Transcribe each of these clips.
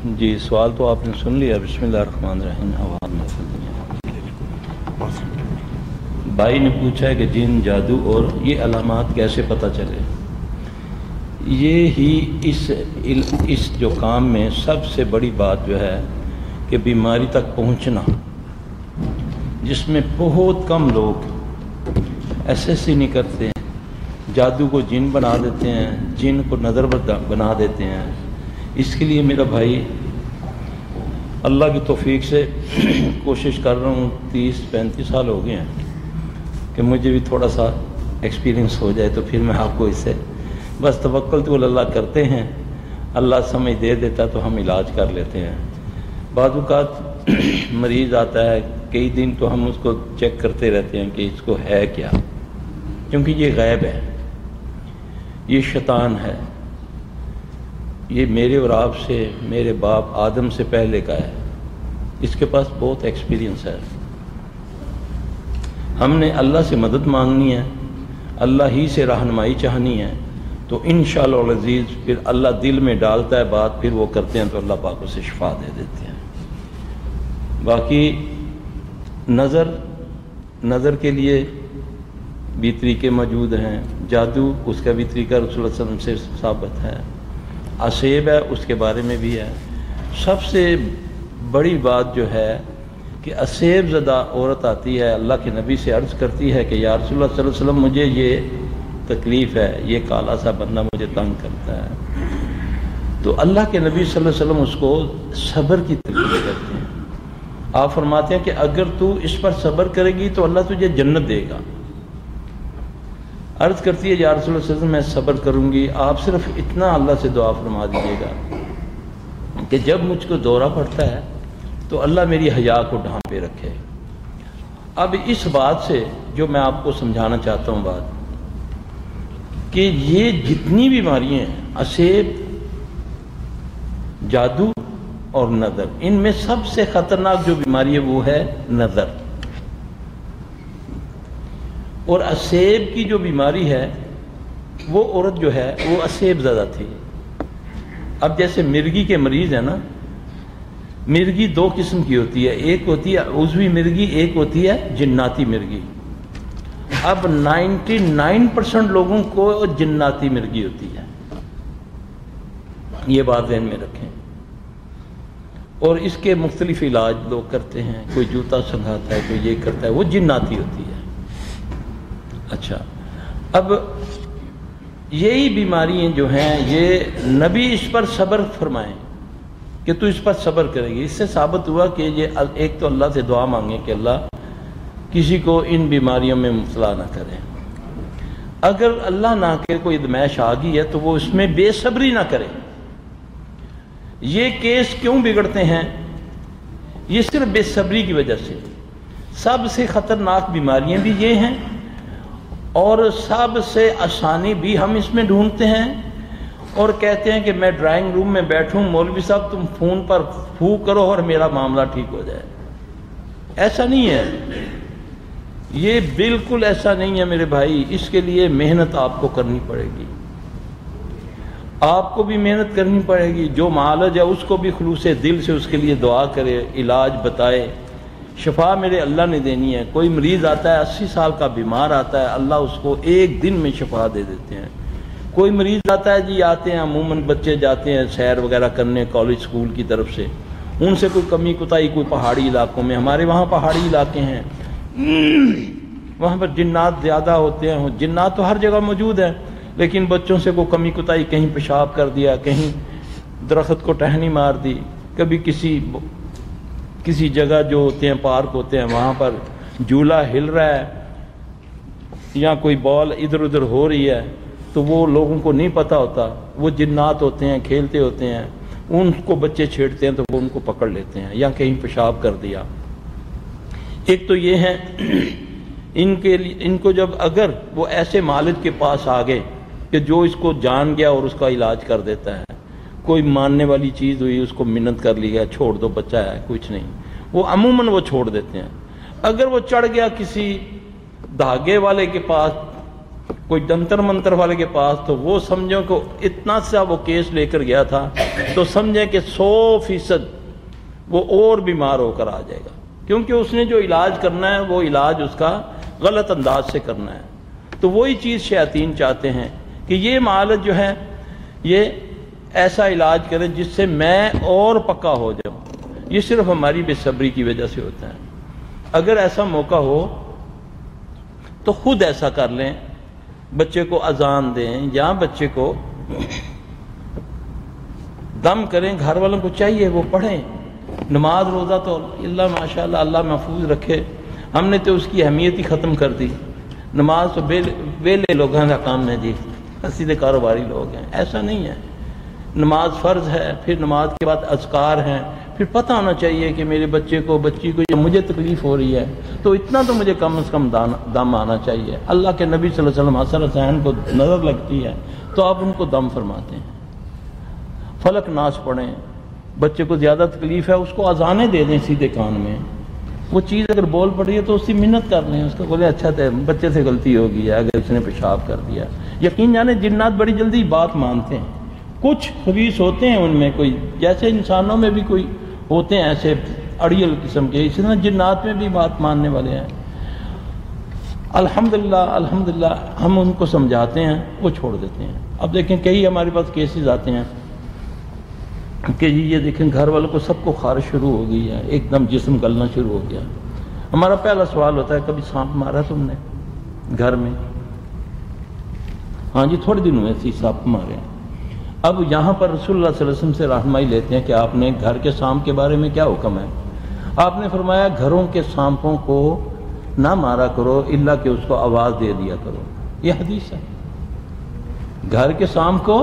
جی سوال تو آپ نے سن لیا. بسم اللہ الرحمن الرحیم. بھائی نے پوچھا ہے کہ جن، جادو اور یہ علامات کیسے پتہ چلے. یہ ہی اس جو کام میں سب سے بڑی بات جو ہے کہ بیماری تک پہنچنا، جس میں بہت کم لوگ ایسے نہیں کرتے ہیں. جادو کو جن بنا دیتے ہیں، جن کو نظر بنا دیتے ہیں. اس کے لیے میرا بھائی اللہ کی توفیق سے کوشش کر رہا ہوں. 30-35 سال ہو گئے ہیں کہ مجھے بھی تھوڑا سا ایکسپیرینس ہو جائے تو پھر میں آپ کو اس سے بس توکل تو اللہ کرتے ہیں. اللہ سمجھ دے دیتا تو ہم علاج کر لیتے ہیں. بعض اوقات مریض آتا ہے کئی دن تو ہم اس کو چیک کرتے رہتے ہیں کہ اس کو ہے کیا، کیونکہ یہ غیب ہے، یہ شیطان ہے. یہ میرے اور آپ سے، میرے باپ آدم سے پہلے کا ہے. اس کے پاس بہت ایکسپیرینس ہے. ہم نے اللہ سے مدد مانگنی ہے، اللہ ہی سے رہنمائی چاہنی ہے، تو انشاءاللہ العزیز پھر اللہ دل میں ڈالتا ہے بات، پھر وہ کرتے ہیں تو اللہ پاک اسے شفا دے دیتے ہیں. باقی نظر کے لیے بھی طریقے موجود ہیں. جادو اس کا بھی طریقہ رسول اللہ صلی اللہ علیہ وسلم سے ثابت ہے. اسیب ہے اس کے بارے میں بھی ہے. سب سے بڑی بات جو ہے کہ اسیب زدہ عورت آتی ہے، اللہ کے نبی سے عرض کرتی ہے کہ یا رسول اللہ صلی اللہ علیہ وسلم مجھے یہ تکلیف ہے، یہ کالا سا بندہ مجھے تنگ کرتا ہے. تو اللہ کے نبی صلی اللہ علیہ وسلم اس کو صبر کی تلقین کرتے ہیں. آپ فرماتے ہیں کہ اگر تو اس پر صبر کرے گی تو اللہ تجھے جنت دے گا. عرض کرتی ہے یا رسول اللہ صلی اللہ علیہ وسلم میں صبر کروں گی، آپ صرف اتنا اللہ سے دعا فرما دیجیے گا کہ جب مجھ کو دورہ پڑتا ہے تو اللہ میری حیا کو ڈھانپے رکھے. اب اس بات سے جو میں آپ کو سمجھانا چاہتا ہوں بات کہ یہ جتنی بیماریاں ہیں، اسیب، جادو اور نظر، ان میں سب سے خطرناک جو بیماری ہے وہ ہے نظر. اور اسیب کی جو بیماری ہے وہ عورت جو ہے وہ اسیب زدہ تھی. اب جیسے مرگی کے مریض ہیں نا، مرگی دو قسم کی ہوتی ہے، ایک ہوتی ہے عضوی مرگی، ایک ہوتی ہے جناتی مرگی. اب 99% لوگوں کو جناتی مرگی ہوتی ہے، یہ بات ذہن میں رکھیں. اور اس کے مختلف علاج لوگ کرتے ہیں، کوئی جوتا سنگھاتا ہے، کوئی یہ کرتا ہے، وہ جناتی ہوتی ہے. اچھا، اب یہی بیماریاں جو ہیں یہ نبی اس پر صبر فرمائیں کہ تو اس پر صبر کرے گی. اس سے ثابت ہوا کہ یہ ایک تو اللہ سے دعا مانگیں کہ اللہ کسی کو ان بیماریوں میں مبتلا نہ کرے. اگر اللہ نہ کرے کوئی ادمائش آ گئی ہے تو وہ اس میں بے صبری نہ کرے. یہ کیس کیوں بگڑتے ہیں؟ یہ صرف بے صبری کی وجہ سے. سب سے خطرناک بیماریاں بھی یہ ہیں اور سب سے آسانی بھی ہم اس میں ڈھونڈتے ہیں اور کہتے ہیں کہ میں ڈرائنگ روم میں بیٹھوں، مولوی صاحب تم فون پر پھونک کرو اور میرا معاملہ ٹھیک ہو جائے. ایسا نہیں ہے، یہ بالکل ایسا نہیں ہے میرے بھائی. اس کے لیے محنت آپ کو کرنی پڑے گی، آپ کو بھی محنت کرنی پڑے گی. جو معالج ہے اس کو بھی خلوص دل سے اس کے لیے دعا کرے، علاج بتائے. شفا میرے اللہ نے دینی ہے. کوئی مریض آتا ہے 80 سال کا بیمار آتا ہے، اللہ اس کو ایک دن میں شفا دے دیتے ہیں. کوئی مریض آتا ہے جی آتے ہیں عموماً بچے جاتے ہیں سیر وغیرہ کرنے کالج اسکول کی طرف سے، ان سے کوئی کمی کوتاہی، کوئی پہاڑی علاقوں میں، ہمارے وہاں پہاڑی علاقے ہیں وہاں پر جنات زیادہ ہوتے ہیں. جنات تو ہر جگہ موجود ہیں، لیکن بچوں سے کوئی کمی کوتاہی، کہیں پیشاب کر دیا، کہیں درخت کو ٹہنی مار دی، کبھی کسی جگہ جو ہوتے ہیں پارک ہوتے ہیں وہاں پر جھولا ہل رہا ہے یا کوئی بال ادھر ادھر ہو رہی ہے تو وہ لوگوں کو نہیں پتہ ہوتا. وہ جنات ہوتے ہیں، کھیلتے ہوتے ہیں، ان کو بچے چھیڑتے ہیں تو وہ ان کو پکڑ لیتے ہیں، یا کہیں پیشاب کر دیا. ایک تو یہ ہے ان کو جب اگر وہ ایسے مالک کے پاس آ گئے کہ جو اس کو جان گیا اور اس کا علاج کر دیتا ہے، کوئی ماننے والی چیز ہوئی اس کو منت کر لیا، چھوڑ دو بچہ ہے کچھ نہیں، وہ عموماً وہ چھوڑ دیتے ہیں. اگر وہ چڑھ گیا کسی دھاگے والے کے پاس کوئی جنتر منتر والے کے پاس، تو وہ سمجھو کہ اتنا سا وہ کیس لے کر گیا تھا تو سمجھیں کہ 100% وہ اور بیمار ہو کر آ جائے گا، کیونکہ اس نے جو علاج کرنا ہے وہ علاج اس کا غلط انداز سے کرنا ہے۔ تو وہی چیز شیاطین چاہتے ہیں کہ یہ معالج جو ہے یہ ایسا علاج کرے جس سے میں اور پکا ہو جاؤں۔ یہ صرف ہماری بے صبری کی وجہ سے ہوتا ہے۔ اگر ایسا موقع ہو تو خود ایسا کر لیں، بچے کو اذان دیں یا بچے کو دم کریں، گھر والوں کو چاہیے وہ پڑھیں۔ نماز روزہ تو اللہ ماشاءاللہ اللہ محفوظ رکھے، ہم نے تو اس کی اہمیت ہی ختم کر دی۔ نماز تو ویلے لوگوں کا کام ہے جی، سیدھے کاروباری لوگ ہیں، ایسا نہیں ہے۔ نماز فرض ہے، پھر نماز کے بعد اذکار ہیں، پھر پتہ ہونا چاہیے کہ میرے بچے کو بچی کو یا مجھے تکلیف ہو رہی ہے تو اتنا تو مجھے کم از کم دم آنا چاہیے۔ اللہ کے نبی صلی اللہ علیہ وسلم حسن حسین کو نظر لگتی ہے تو آپ ان کو دم فرماتے ہیں۔ فلک ناس پڑھیں، بچے کو زیادہ تکلیف ہے اس کو اذانیں دے دیں سیدھے کان میں، وہ چیز اگر بول پڑی ہے تو اس کی منت کر لیں، اس کو بولے اچھا تھا بچے سے غلطی ہو گئی ہے اگر اس نے پیشاب کر دیا۔ یقین جانے جنات بڑی جلدی بات مانتے ہیں، کچھ خبیث ہوتے ہیں ان میں، کوئی جیسے انسانوں میں بھی کوئی ہوتے ہیں ایسے اڑیل قسم کے، اسی طرح جنات میں بھی بات ماننے والے ہیں۔ الحمدللہ ہم ان کو سمجھاتے ہیں، وہ چھوڑ دیتے ہیں۔ اب دیکھیں کئی ہمارے پاس کیسز آتے ہیں کہ یہ دیکھیں گھر والوں کو سب کو خارش شروع ہو گئی ہے، ایک دم جسم گلنا شروع ہو گیا۔ ہمارا پہلا سوال ہوتا ہے کبھی سانپ مارا تم نے گھر میں؟ ہاں جی تھوڑے دن ہوئے تھی سانپ مارے۔ اب یہاں پر رسول اللہ صلی اللہ علیہ وسلم سے رہنمائی لیتے ہیں کہ آپ نے گھر کے سانپ کے بارے میں کیا حکم ہے؟ آپ نے فرمایا گھروں کے سانپوں کو نہ مارا کرو الا کہ اس کو آواز دے دیا کرو، یہ حدیث ہے۔ گھر کے سانپ کو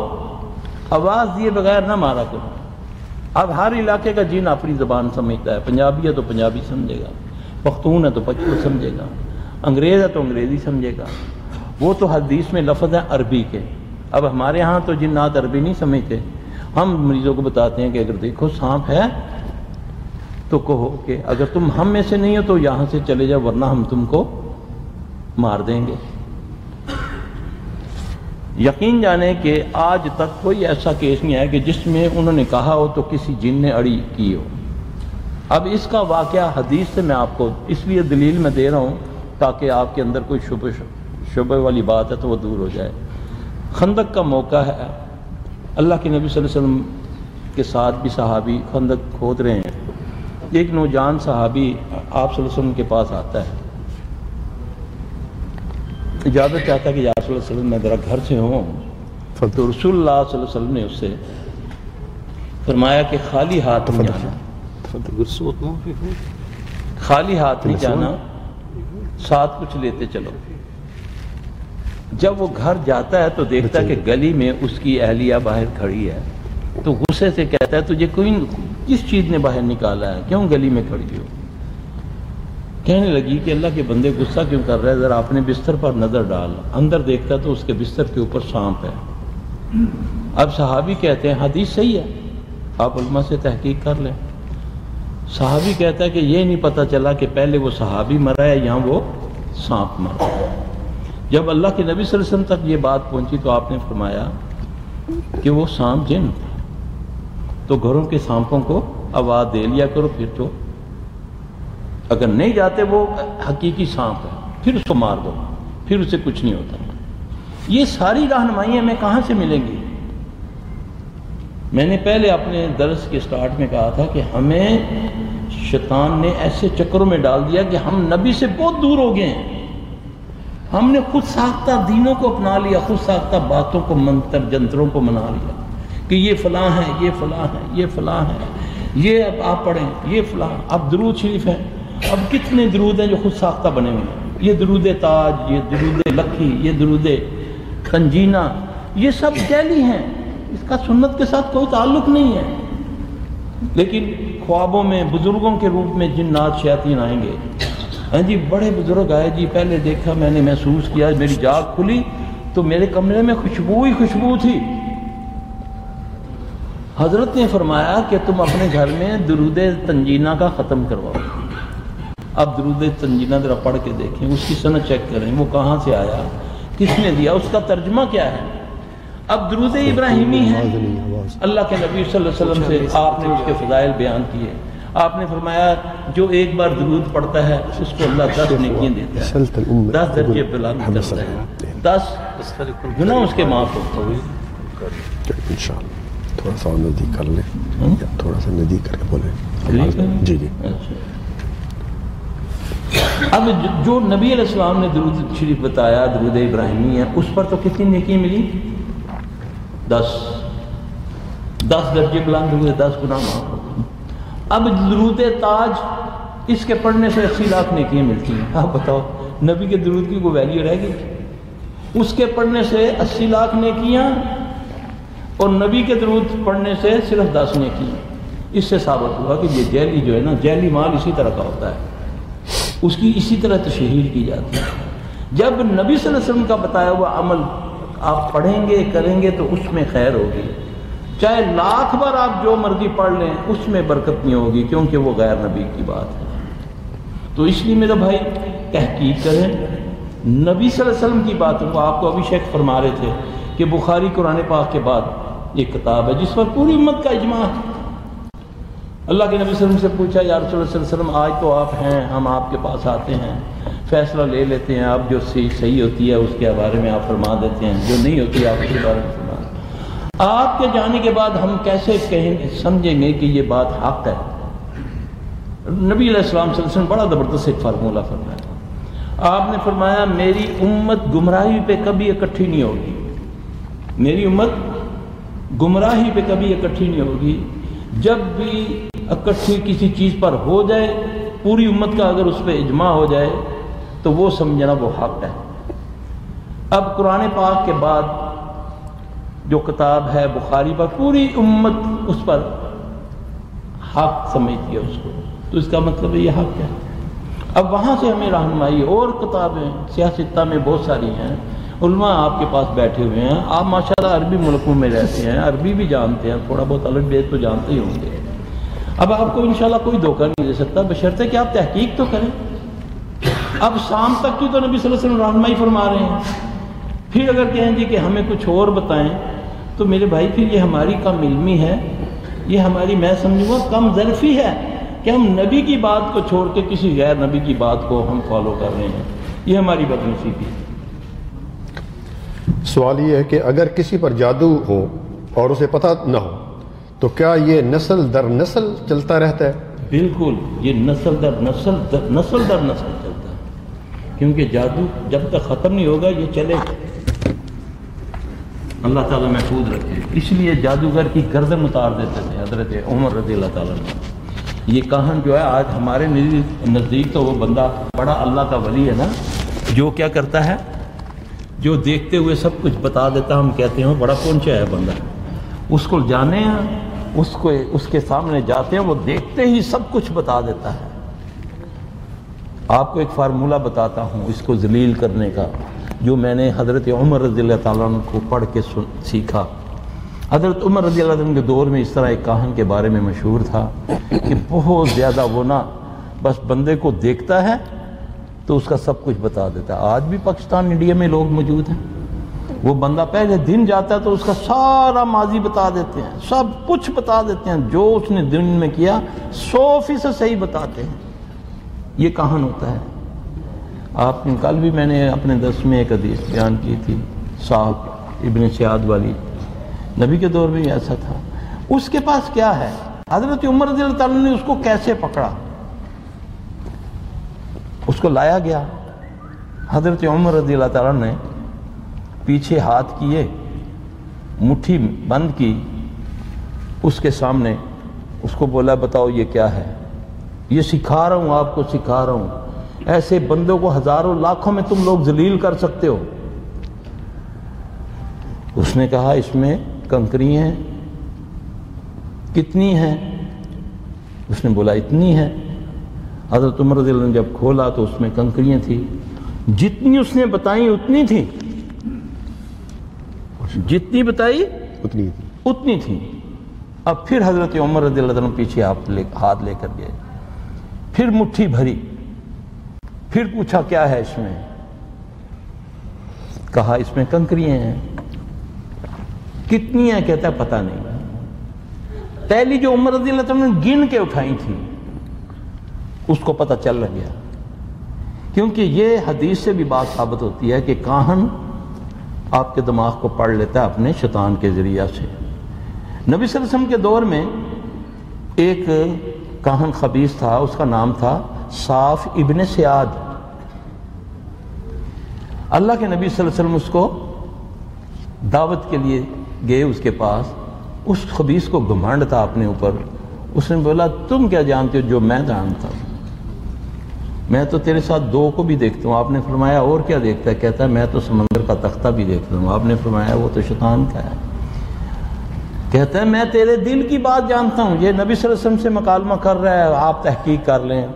آواز دیے بغیر نہ مارا کرو۔ اب ہر علاقے کا جن اپنی زبان سمجھتا ہے، پنجابی ہے تو پنجابی سمجھے گا، پختون ہے تو پختون سمجھے گا، انگریز ہے تو انگریزی سمجھے گا، وہ تو حدیث میں لفظ ہے عربی کے۔ اب ہمارے ہاں تو جنات عربی نہیں سمجھتے، ہم مریضوں کو بتاتے ہیں کہ اگر دیکھو سانپ ہے تو کہو کہ اگر تم ہم میں سے نہیں ہو تو یہاں سے چلے جاؤ ورنہ ہم تم کو مار دیں گے۔ یقین جانے کہ آج تک کوئی ایسا کیس نہیں ہے کہ جس میں انہوں نے کہا ہو تو کسی جن نے اڑی کی ہو۔ اب اس کا واقعہ حدیث سے میں آپ کو اس لیے دلیل میں دے رہا ہوں تاکہ آپ کے اندر کوئی شبہ والی بات ہے تو وہ دور ہو جائے۔ خندق کا موقع ہے، اللہ کے نبی صلی اللہ علیہ وسلم کے ساتھ بھی صحابی خندق کھود رہے ہیں۔ ایک نوجوان صحابی آپ صلی اللہ علیہ وسلم کے پاس آتا ہے، اجازت چاہتا ہے کہ یا رسول اللہ صلی اللہ علیہ وسلم میں ذرا گھر سے ہوں، تو رسول اللہ صلی اللہ علیہ وسلم نے اس سے فرمایا کہ خالی ہاتھ نہیں جانا، خالی ہاتھ نہیں جانا، ساتھ کچھ لیتے چلو۔ جب وہ گھر جاتا ہے تو دیکھتا ہے کہ گلی میں اس کی اہلیہ باہر کھڑی ہے، تو غصے سے کہتا ہے تجھے کوئی کس چیز نے باہر نکالا ہے، کیوں گلی میں کھڑی ہو؟ کہنے لگی کہ اللہ کے بندے غصہ کیوں کر رہے ہیں، ذرا اپنے بستر پر نظر ڈال۔ اندر دیکھتا تو اس کے بستر کے اوپر سانپ ہے۔ اب صحابی کہتے ہیں حدیث صحیح ہے، آپ علماء سے تحقیق کر لیں۔ صحابی کہتا ہے کہ یہ نہیں پتہ چلا کہ پہلے وہ صحابی مرا ہے یا وہ سانپ مرا ہے۔ جب اللہ کے نبی صلی اللہ علیہ وسلم تک یہ بات پہنچی تو آپ نے فرمایا کہ وہ سانپ جن تھا، تو گھروں کے سانپوں کو آواز دے لیا کرو، پھر تو اگر نہیں جاتے وہ حقیقی سانپ ہے پھر اس کو مار دو، پھر اسے کچھ نہیں ہوتا۔ یہ ساری رہنمائی ہمیں کہاں سے ملیں گی؟ میں نے پہلے اپنے درس کے سٹارٹ میں کہا تھا کہ ہمیں شیطان نے ایسے چکروں میں ڈال دیا کہ ہم نبی سے بہت دور ہو گئے ہیں۔ ہم نے خود ساختہ دینوں کو اپنا لیا، خود ساختہ باتوں کو، منتر جنتروں کو منا لیا کہ یہ فلاں ہے، یہ فلاں ہے، یہ فلاں ہے، یہ اب آپ پڑھیں، یہ فلاں۔ اب درود شریف ہے، اب کتنے درود ہیں جو خود ساختہ بنے ہوئے ہیں، یہ درود تاج، یہ درود لکھی، یہ درود تنجینہ، یہ سب دہلی ہیں، اس کا سنت کے ساتھ کوئی تعلق نہیں ہے۔ لیکن خوابوں میں بزرگوں کے روپ میں جنات شیاطین آئیں گے، ہاں جی بڑے بزرگ آئے جی، پہلے دیکھا میں نے محسوس کیا، میری جاگ کھلی تو میرے کمرے میں خوشبو ہی خوشبو تھی۔ حضرت نے فرمایا کہ تم اپنے گھر میں درود تنجینہ کا ختم کرواؤ۔ اب درود تنجینہ ذرا پڑھ کے دیکھیں، اس کی سند چیک کریں وہ کہاں سے آیا، کس نے دیا، اس کا ترجمہ کیا ہے؟ اب درود ابراہیمی ہے، اللہ کے نبی صلی اللہ علیہ وسلم سے آپ نے اس کے فضائل بیان کیے. آپ نے فرمایا جو ایک بار درود پڑھتا ہے اس کو اللہ 10 نیکیاں دیتا ہے، 10 درجے بلند کرتا ہے، 10 گناہ اس کے معاف ہوتے ہیں. انشاءاللہ تھوڑا سا نزدیک کر لیں، تھوڑا سا نزدیک کر کے بولیں. جی جی. اب جو نبی علیہ السلام نے درود شریف بتایا، درود ابراہیمی ہے، اس پر تو کتنی نیکی ملی؟ 10 درجے بلند ہوئے، 10 گناہ معاف ہو گئے. اب درود تاج، اس کے پڑھنے سے 80 لاکھ نیکیاں ملتی ہیں. آپ بتاؤ نبی کے درود کی کوئی ویلیو رہ گئی؟ اس کے پڑھنے سے 80 لاکھ نیکیاں، اور نبی کے درود پڑھنے سے صرف 10 نیکیاں. اس سے ثابت ہوا کہ یہ جیلی جو ہے نا، جیلی مال اسی طرح کا ہوتا ہے، اس کی اسی طرح تشہیر کی جاتی ہے. جب نبی صلی اللہ علیہ وسلم کا بتایا ہوا عمل آپ پڑھیں گے کریں گے تو اس میں خیر ہوگی، چاہے 1,00,000 بار آپ جو مرضی پڑھ لیں اس میں برکت نہیں ہوگی، کیونکہ وہ غیر نبی کی بات ہے. تو اس لیے میرا بھائی تحقیق کریں نبی صلی اللہ علیہ وسلم کی باتوں کو. آپ کو ابھی شیخ فرما رہے تھے کہ بخاری قرآن پاک کے بعد ایک کتاب ہے جس پر پوری امت کا اجماع ہے. اللہ کے نبی صلی اللہ علیہ وسلم سے پوچھا یا رسول اللہ صلی اللہ علیہ وسلم، آج تو آپ ہیں، ہم آپ کے پاس آتے ہیں، فیصلہ لے لیتے ہیں، آپ جو صحیح ہوتی ہے اس کے بارے میں آپ فرما دیتے ہیں، جو نہیں ہوتی آپ اس کے بارے میں فرما دیتے ہیں. آپ کے جانے کے بعد ہم کیسے سمجھیں گے کہ یہ بات حق ہے؟ نبی علیہ السلام صلی اللہ علیہ وسلم بڑا زبردست ایک فارمولہ فرمایا. آپ نے فرمایا میری امت گمراہی پہ کبھی اکٹھی نہیں ہوگی، میری امت گمراہی پہ کبھی اکٹھی نہیں ہوگی. جب بھی اکٹھی کسی چیز پر ہو جائے، پوری امت کا اگر اس پہ اجماع ہو جائے تو وہ سمجھنا وہ حق ہے. اب قرآن پاک کے بعد جو کتاب ہے بخاری پر، پوری امت اس پر حق سمجھتی ہے اس کو، تو اس کا مطلب ہے یہ حق ہے. اب وہاں سے ہمیں رہنمائی، اور کتابیں سیاستہ میں بہت ساری ہیں، علماء آپ کے پاس بیٹھے ہوئے ہیں، آپ ماشاءاللہ عربی ملکوں میں رہتے ہیں، عربی بھی جانتے ہیں، تھوڑا بہت الگ بیت تو جانتے ہی ہوں گے. اب آپ کو انشاءاللہ کوئی دھوکہ نہیں دے سکتا بشرطے کہ آپ تحقیق تو کریں. اب شام تک کی تو نبی صلی اللہ علیہ وسلم رہنمائی فرما رہے ہیں، پھر اگر کہیں جی کہ ہمیں کچھ اور بتائیں تو میرے بھائی پھر یہ ہماری کم علمی ہے، یہ ہماری میں سمجھوں گا کم ظرفی ہے کہ ہم نبی کی بات کو چھوڑ کے کسی غیر نبی کی بات کو ہم فالو کر رہے ہیں. یہ ہماری بدنصیبی ہے. سوال یہ ہے کہ اگر کسی پر جادو ہو اور اسے پتہ نہ ہو تو کیا یہ نسل در نسل چلتا رہتا ہے؟ بالکل، یہ نسل در نسل چلتا ہے، کیونکہ جادو جب تک ختم نہیں ہوگا یہ چلے گا. اللہ تعالیٰ محفوظ رکھے. اس لیے جادوگر کی گردن اتار دیتے تھے حضرت عمر رضی اللہ تعالیٰ عنہ. یہ کہاں جو ہے آج ہمارے نزدیک تو وہ بندہ بڑا اللہ کا ولی ہے نا، جو کیا کرتا ہے، جو دیکھتے ہوئے سب کچھ بتا دیتا. ہم کہتے ہیں بڑا پہنچا ہے بندہ، اس کو جانے ہیں، اس کے سامنے جاتے ہیں، وہ دیکھتے ہی سب کچھ بتا دیتا ہے. آپ کو ایک فارمولہ بتاتا ہوں اس کو ذلیل کرنے کا، جو میں نے حضرت عمر رضی اللہ تعالیٰ عنہ کو پڑھ کے سیکھا. حضرت عمر رضی اللہ عنہ کے دور میں اس طرح ایک کاہن کے بارے میں مشہور تھا کہ بہت زیادہ وہ نا بس بندے کو دیکھتا ہے تو اس کا سب کچھ بتا دیتا ہے. آج بھی پاکستان انڈیا میں لوگ موجود ہیں، وہ بندہ پہلے دن جاتا ہے تو اس کا سارا ماضی بتا دیتے ہیں، سب کچھ بتا دیتے ہیں، جو اس نے دن میں کیا 100% صحیح بتاتے ہیں. یہ کہاں ہوتا ہے. آپ نے کل بھی میں نے اپنے درس میں ایک حدیث بیان کی تھی، صاحب ابن سیاد والی، نبی کے دور میں ایسا تھا. اس کے پاس کیا ہے؟ حضرت عمر رضی اللہ تعالیٰ نے اس کو کیسے پکڑا؟ اس کو لایا گیا، حضرت عمر رضی اللہ تعالیٰ نے پیچھے ہاتھ کیے، مٹھی بند کی اس کے سامنے، اس کو بولا بتاؤ یہ کیا ہے؟ یہ سکھا رہا ہوں، آپ کو سکھا رہا ہوں، ایسے بندوں کو ہزاروں لاکھوں میں تم لوگ ذلیل کر سکتے ہو. اس نے کہا اس میں کنکری ہیں. کتنی ہیں؟ اس نے بولا اتنی ہے. حضرت عمر رضی اللہ عنہ نے جب کھولا تو اس میں کنکریاں تھیں، جتنی اس نے بتائیں اتنی تھی، جتنی بتائی اتنی تھی. اب پھر حضرت عمر رضی اللہ عنہ پیچھے ہاتھ لے کر گئے، پھر مٹھی بھری، پھر پوچھا کیا ہے اس میں؟ کہا اس میں کنکریاں ہیں. کتنی ہیں؟ کہتا ہے پتہ نہیں. پہلی جو عمر رضی اللہ عنہ نے گن کے اٹھائی تھی اس کو پتہ چل گیا. کیونکہ یہ حدیث سے بھی بات ثابت ہوتی ہے کہ کاہن آپ کے دماغ کو پڑھ لیتا ہے اپنے شیطان کے ذریعہ سے. نبی صلی اللہ علیہ وسلم کے دور میں ایک کاہن خبیث تھا، اس کا نام تھا صاف ابن سیاد. اللہ کے نبی صلی اللہ علیہ وسلم اس کو دعوت کے لیے گئے اس کے پاس. اس خبیث کو گھمنڈ تھا اپنے اوپر. اس نے بولا تم کیا جانتے ہو جو میں جانتا ہوں؟ میں تو تیرے ساتھ دو کو بھی دیکھتا ہوں. آپ نے فرمایا اور کیا دیکھتا ہے؟ کہتا ہے میں تو سمندر کا تختہ بھی دیکھتا ہوں. آپ نے فرمایا وہ تو شیطان کا ہے. کہتا ہے میں تیرے دل کی بات جانتا ہوں. یہ نبی صلی اللہ علیہ وسلم سے مکالمہ کر رہا ہے. آپ تحقیق کر لیں،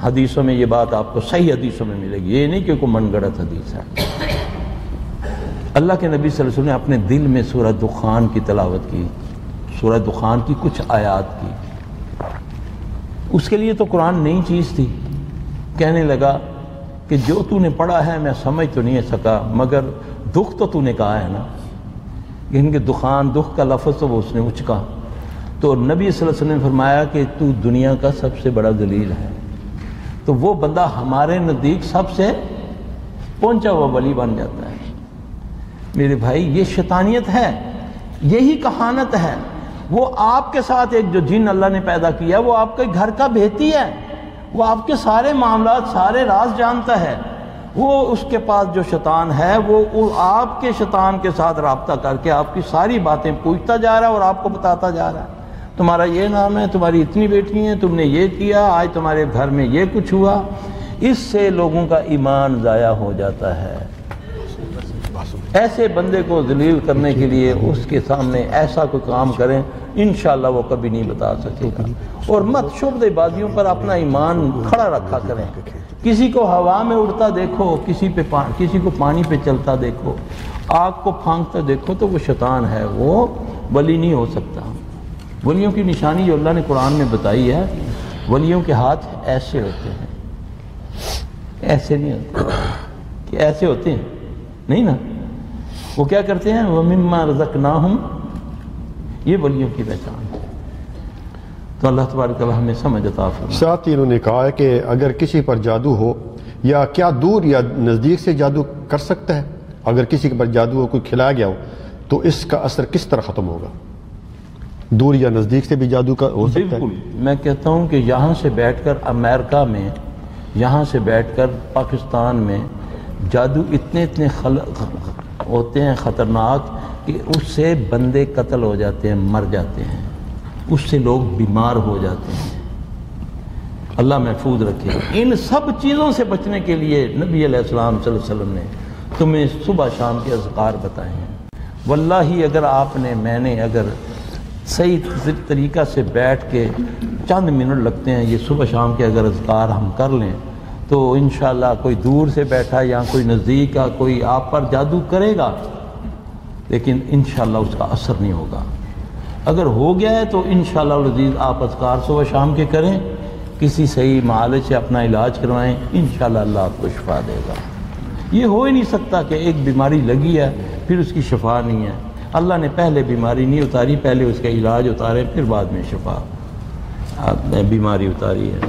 حدیثوں میں یہ بات آپ کو صحیح حدیثوں میں ملے گی، یہ نہیں کہ کوئی من گڑت حدیث ہے. اللہ کے نبی صلی اللہ علیہ وسلم نے اپنے دل میں سورہ دخان کی تلاوت کی، سورہ دخان کی کچھ آیات کی. اس کے لیے تو قرآن نئی چیز تھی. کہنے لگا کہ جو تو نے پڑھا ہے میں سمجھ تو نہیں سکا، مگر دکھ تو نے کہا ہے نا. ان کے دخان، دکھ کا لفظ تو وہ اس نے اچکا. تو نبی صلی اللہ علیہ وسلم نے فرمایا کہ تو دنیا کا سب سے بڑا ذلیل ہے. تو وہ بندہ ہمارے نزدیک سب سے پہنچا ہوا ولی بن جاتا ہے. میرے بھائی یہ شیطانیت ہے، یہی کہانت ہے. وہ آپ کے ساتھ ایک جو جن اللہ نے پیدا کیا وہ آپ کے گھر کا بھیتی ہے. وہ آپ کے سارے معاملات، سارے راز جانتا ہے. وہ اس کے پاس جو شیطان ہے وہ آپ کے شیطان کے ساتھ رابطہ کر کے آپ کی ساری باتیں پوچھتا جا رہا ہے اور آپ کو بتاتا جا رہا ہے. تمہارا یہ نام ہے، تمہاری اتنی بیٹی ہیں، تم نے یہ کیا، آج تمہارے گھر میں یہ کچھ ہوا. اس سے لوگوں کا ایمان ضائع ہو جاتا ہے. ایسے بندے کو ذلیل کرنے کے لیے اس کے سامنے ایسا کوئی کام کریں، انشاءاللہ وہ کبھی نہیں بتا سکے گا. اور مت شبدہ بازیوں پر اپنا ایمان کھڑا رکھا کریں. کسی کو ہوا میں اڑتا دیکھو، کسی کو پانی پہ چلتا دیکھو، آگ کو پھانکتا دیکھو تو وہ شیطان ہے، وہ ولی نہیں ہو سکتا. ولیوں کی نشانی جو اللہ نے قرآن میں بتائی ہے، ولیوں کے ہاتھ ایسے ہوتے ہیں، ایسے نہیں ہوتے کہ ایسے ہوتے ہیں نہیں نا. وہ کیا کرتے ہیں؟ وَمِمَّا رَزَقْنَاهُمْ. یہ ولیوں کی پہچان ہے. تو اللہ تبارک و تعالی ہمیں سمجھ عطا فرمائے. ساتھ ہی انہوں نے کہا ہے کہ اگر کسی پر جادو ہو یا کیا دور یا نزدیک سے جادو کر سکتا ہے؟ اگر کسی پر جادو ہو، کوئی کھلایا گیا ہو تو اس کا اثر کس طرح ختم ہوگا؟ دور یا نزدیک سے بھی جادو کا ہو سکتا ہے؟ بالکل. میں کہتا ہوں کہ یہاں سے بیٹھ کر امریکہ میں، یہاں سے بیٹھ کر پاکستان میں جادو اتنے ہوتے ہیں خطرناک کہ اس سے بندے قتل ہو جاتے ہیں، مر جاتے ہیں، اس سے لوگ بیمار ہو جاتے ہیں. اللہ محفوظ رکھے. ان سب چیزوں سے بچنے کے لیے نبی علیہ السلام صلی اللہ علیہ وسلم نے تمہیں صبح شام کے اذکار بتائے ہیں. واللہ اگر آپ نے، میں نے اگر صحیح طریقہ سے بیٹھ کے چند منٹ لگتے ہیں یہ صبح شام کے اگر اذکار ہم کر لیں تو انشاءاللہ کوئی دور سے بیٹھا یا کوئی نزدیک کا کوئی آپ پر جادو کرے گا لیکن انشاءاللہ اس کا اثر نہیں ہوگا. اگر ہو گیا ہے تو انشاءاللہ العزیز آپ اذکار صبح شام کے کریں، کسی صحیح معالج سے اپنا علاج کروائیں، انشاءاللہ اللہ آپ کو شفا دے گا. یہ ہو ہی نہیں سکتا کہ ایک بیماری لگی ہے پھر اس کی شفا نہیں ہے. اللہ نے پہلے بیماری نہیں اتاری، پہلے اس کا علاج اتارے پھر بعد میں شفا. آپ نے بیماری اتاری ہے.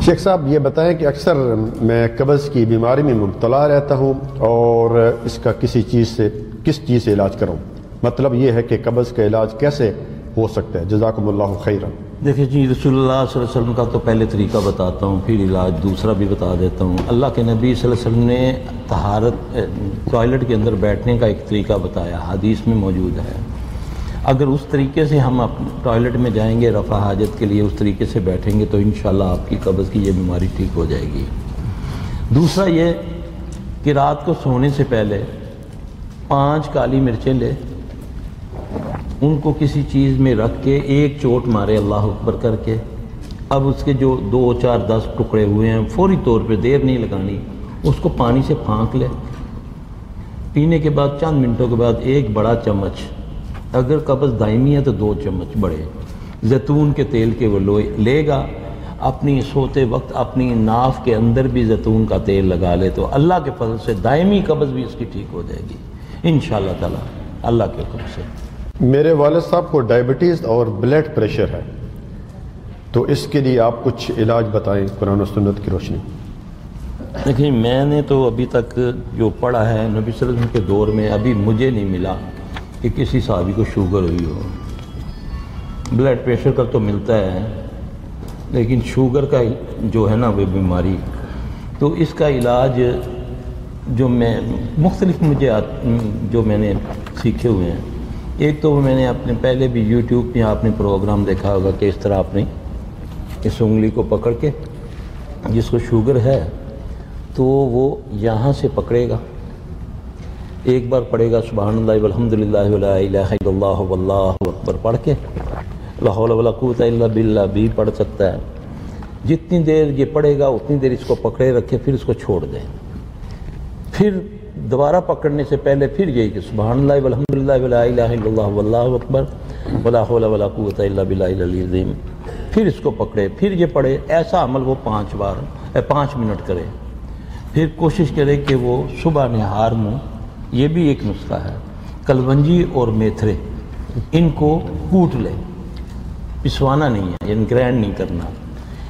شیخ صاحب یہ بتائیں کہ اکثر میں قبض کی بیماری میں مبتلا رہتا ہوں اور اس کا کس چیز سے علاج کروں؟ مطلب یہ ہے کہ قبض کا علاج کیسے ہو سکتا ہے؟ جزاکم اللہ خیرا. دیکھیں جی، رسول اللہ صلی اللہ علیہ وسلم کا تو پہلے طریقہ بتاتا ہوں، پھر علاج دوسرا بھی بتا دیتا ہوں. اللہ کے نبی صلی اللہ علیہ وسلم نے طہارت، ٹوائلٹ کے اندر بیٹھنے کا ایک طریقہ بتایا، حدیث میں موجود ہے. اگر اس طریقے سے ہم ٹوائلٹ میں جائیں گے رفع حاجت کے لیے، اس طریقے سے بیٹھیں گے تو انشاءاللہ آپ کی قبض کی یہ بیماری ٹھیک ہو جائے گی. دوسرا یہ کہ رات کو سونے سے پہلے 5 کالی مرچیں لے، ان کو کسی چیز میں رکھ کے ایک چوٹ مارے اللہ اکبر کر کے. اب اس کے جو 2 4 10 ٹکڑے ہوئے ہیں فوری طور پہ، دیر نہیں لگانی، اس کو پانی سے پھانک لے. پینے کے بعد چند منٹوں کے بعد ایک بڑا چمچ، اگر قبض دائمی ہے تو 2 چمچ بڑے زیتون کے تیل کے وہ لے گا. اپنی سوتے وقت اپنی ناف کے اندر بھی زیتون کا تیل لگا لے تو اللہ کے فضل سے دائمی قبض بھی اس کی ٹھیک ہو جائے گی انشاءاللہ تعالی اللہ کے حکم سے۔ میرے والد صاحب کو ڈائبٹیز اور بلڈ پریشر ہے، تو اس کے لیے آپ کچھ علاج بتائیں قرآن و سنت کی روشنی۔ دیکھیں میں نے تو ابھی تک جو پڑھا ہے نبی صلی اللہ علیہ وسلم کے دور میں ابھی مجھے نہیں ملا کہ کسی صحابی کو شوگر ہوئی ہو۔ بلڈ پریشر کا تو ملتا ہے، لیکن شوگر کا جو ہے نا وہ بیماری، تو اس کا علاج جو میں مختلف جو میں نے سیکھے ہوئے ہیں، ایک تو میں نے اپنے پہلے بھی یوٹیوب پہ آپ نے پروگرام دیکھا ہوگا کہ اس طرح آپ نے اس انگلی کو پکڑ کے جس کو شوگر ہے تو وہ یہاں سے پکڑے گا، ایک بار پڑھے گا سبحان اللہ والحمدللہ ولا الہ الا اللہ واللہ اکبر پڑھ کے، لا حول ولا قوت الا باللہ بھی پڑھ سکتا ہے۔ جتنی دیر یہ پڑھے گا اتنی دیر اس کو پکڑے رکھے، پھر اس کو چھوڑ دیں، پھر دوبارہ پکڑنے سے پہلے پھر یہی کہ سبحان اللہ والحمدللہ ولا الہ الا اللہ واللہ اکبر ولا حول ولا قوت الا باللہ العلی العظیم، پھر اس کو پکڑے، پھر یہ پڑھے۔ ایسا عمل وہ 5 منٹ کرے، پھر کوشش کرے کہ وہ صبح نہار منہ، یہ بھی ایک نسخہ ہے، کلونجی اور میتھرے ان کو کوٹ لے، پسوانا نہیں ہے، یعنی گرینڈ نہیں کرنا،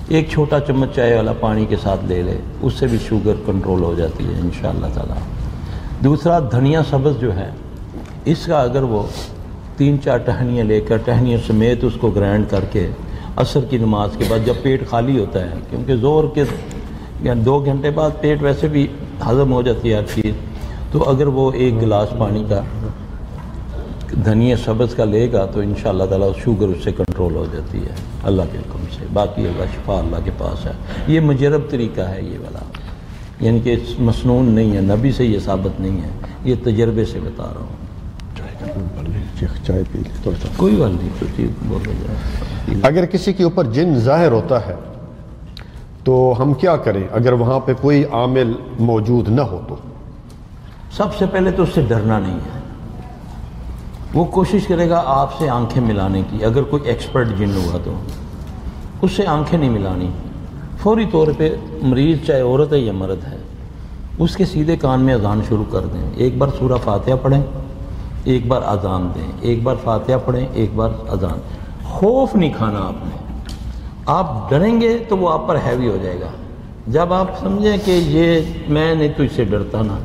ایک چھوٹا چمچ چائے والا پانی کے ساتھ لے لے، اس سے بھی شوگر کنٹرول ہو جاتی ہے انشاءاللہ تعالی۔ دوسرا دھنیا سبز جو ہے، اس کا اگر وہ 3-4 ٹہنیاں لے کر ٹہنیاں سمیت اس کو گرینڈ کر کے عصر کی نماز کے بعد جب پیٹ خالی ہوتا ہے، کیونکہ زور کے 2 گھنٹے بعد پیٹ ویسے بھی ہضم ہو جاتی ہے ہر چیز، تو اگر وہ 1 گلاس پانی کا دھنیا سبز کا لے گا تو انشاءاللہ تعالی شوگر اس سے کنٹرول ہو جاتی ہے اللہ کے حکم سے۔ باقی اللہ شفا اللہ کے پاس ہے، یہ مجرب طریقہ ہے یہ والا، یعنی کہ مسنون نہیں ہے، نبی سے یہ ثابت نہیں ہے، یہ تجربے سے بتا رہا ہوں۔ چائے پی لیں تھوڑا سا، کوئی بات نہیں، تو چیز بولے جائے۔ اگر کسی کے اوپر جن ظاہر ہوتا ہے تو ہم کیا کریں اگر وہاں پہ کوئی عامل موجود نہ ہو تو؟ سب سے پہلے تو اس سے ڈرنا نہیں ہے، وہ کوشش کرے گا آپ سے آنکھیں ملانے کی، اگر کوئی ایکسپرٹ جن ہوا تو اس سے آنکھیں نہیں ملانی، فوری طور پہ مریض چاہے عورت ہے یا مرد ہے اس کے سیدھے کان میں اذان شروع کر دیں، ایک بار سورہ فاتحہ پڑھیں، ایک بار اذان دیں، ایک بار فاتحہ پڑھیں، ایک بار اذان۔ خوف نہیں کھانا آپ نے، آپ ڈریں گے تو وہ آپ پر ہیوی ہو جائے گا، جب آپ سمجھیں کہ یہ میں نہیں تو اس سے ڈرتا نا،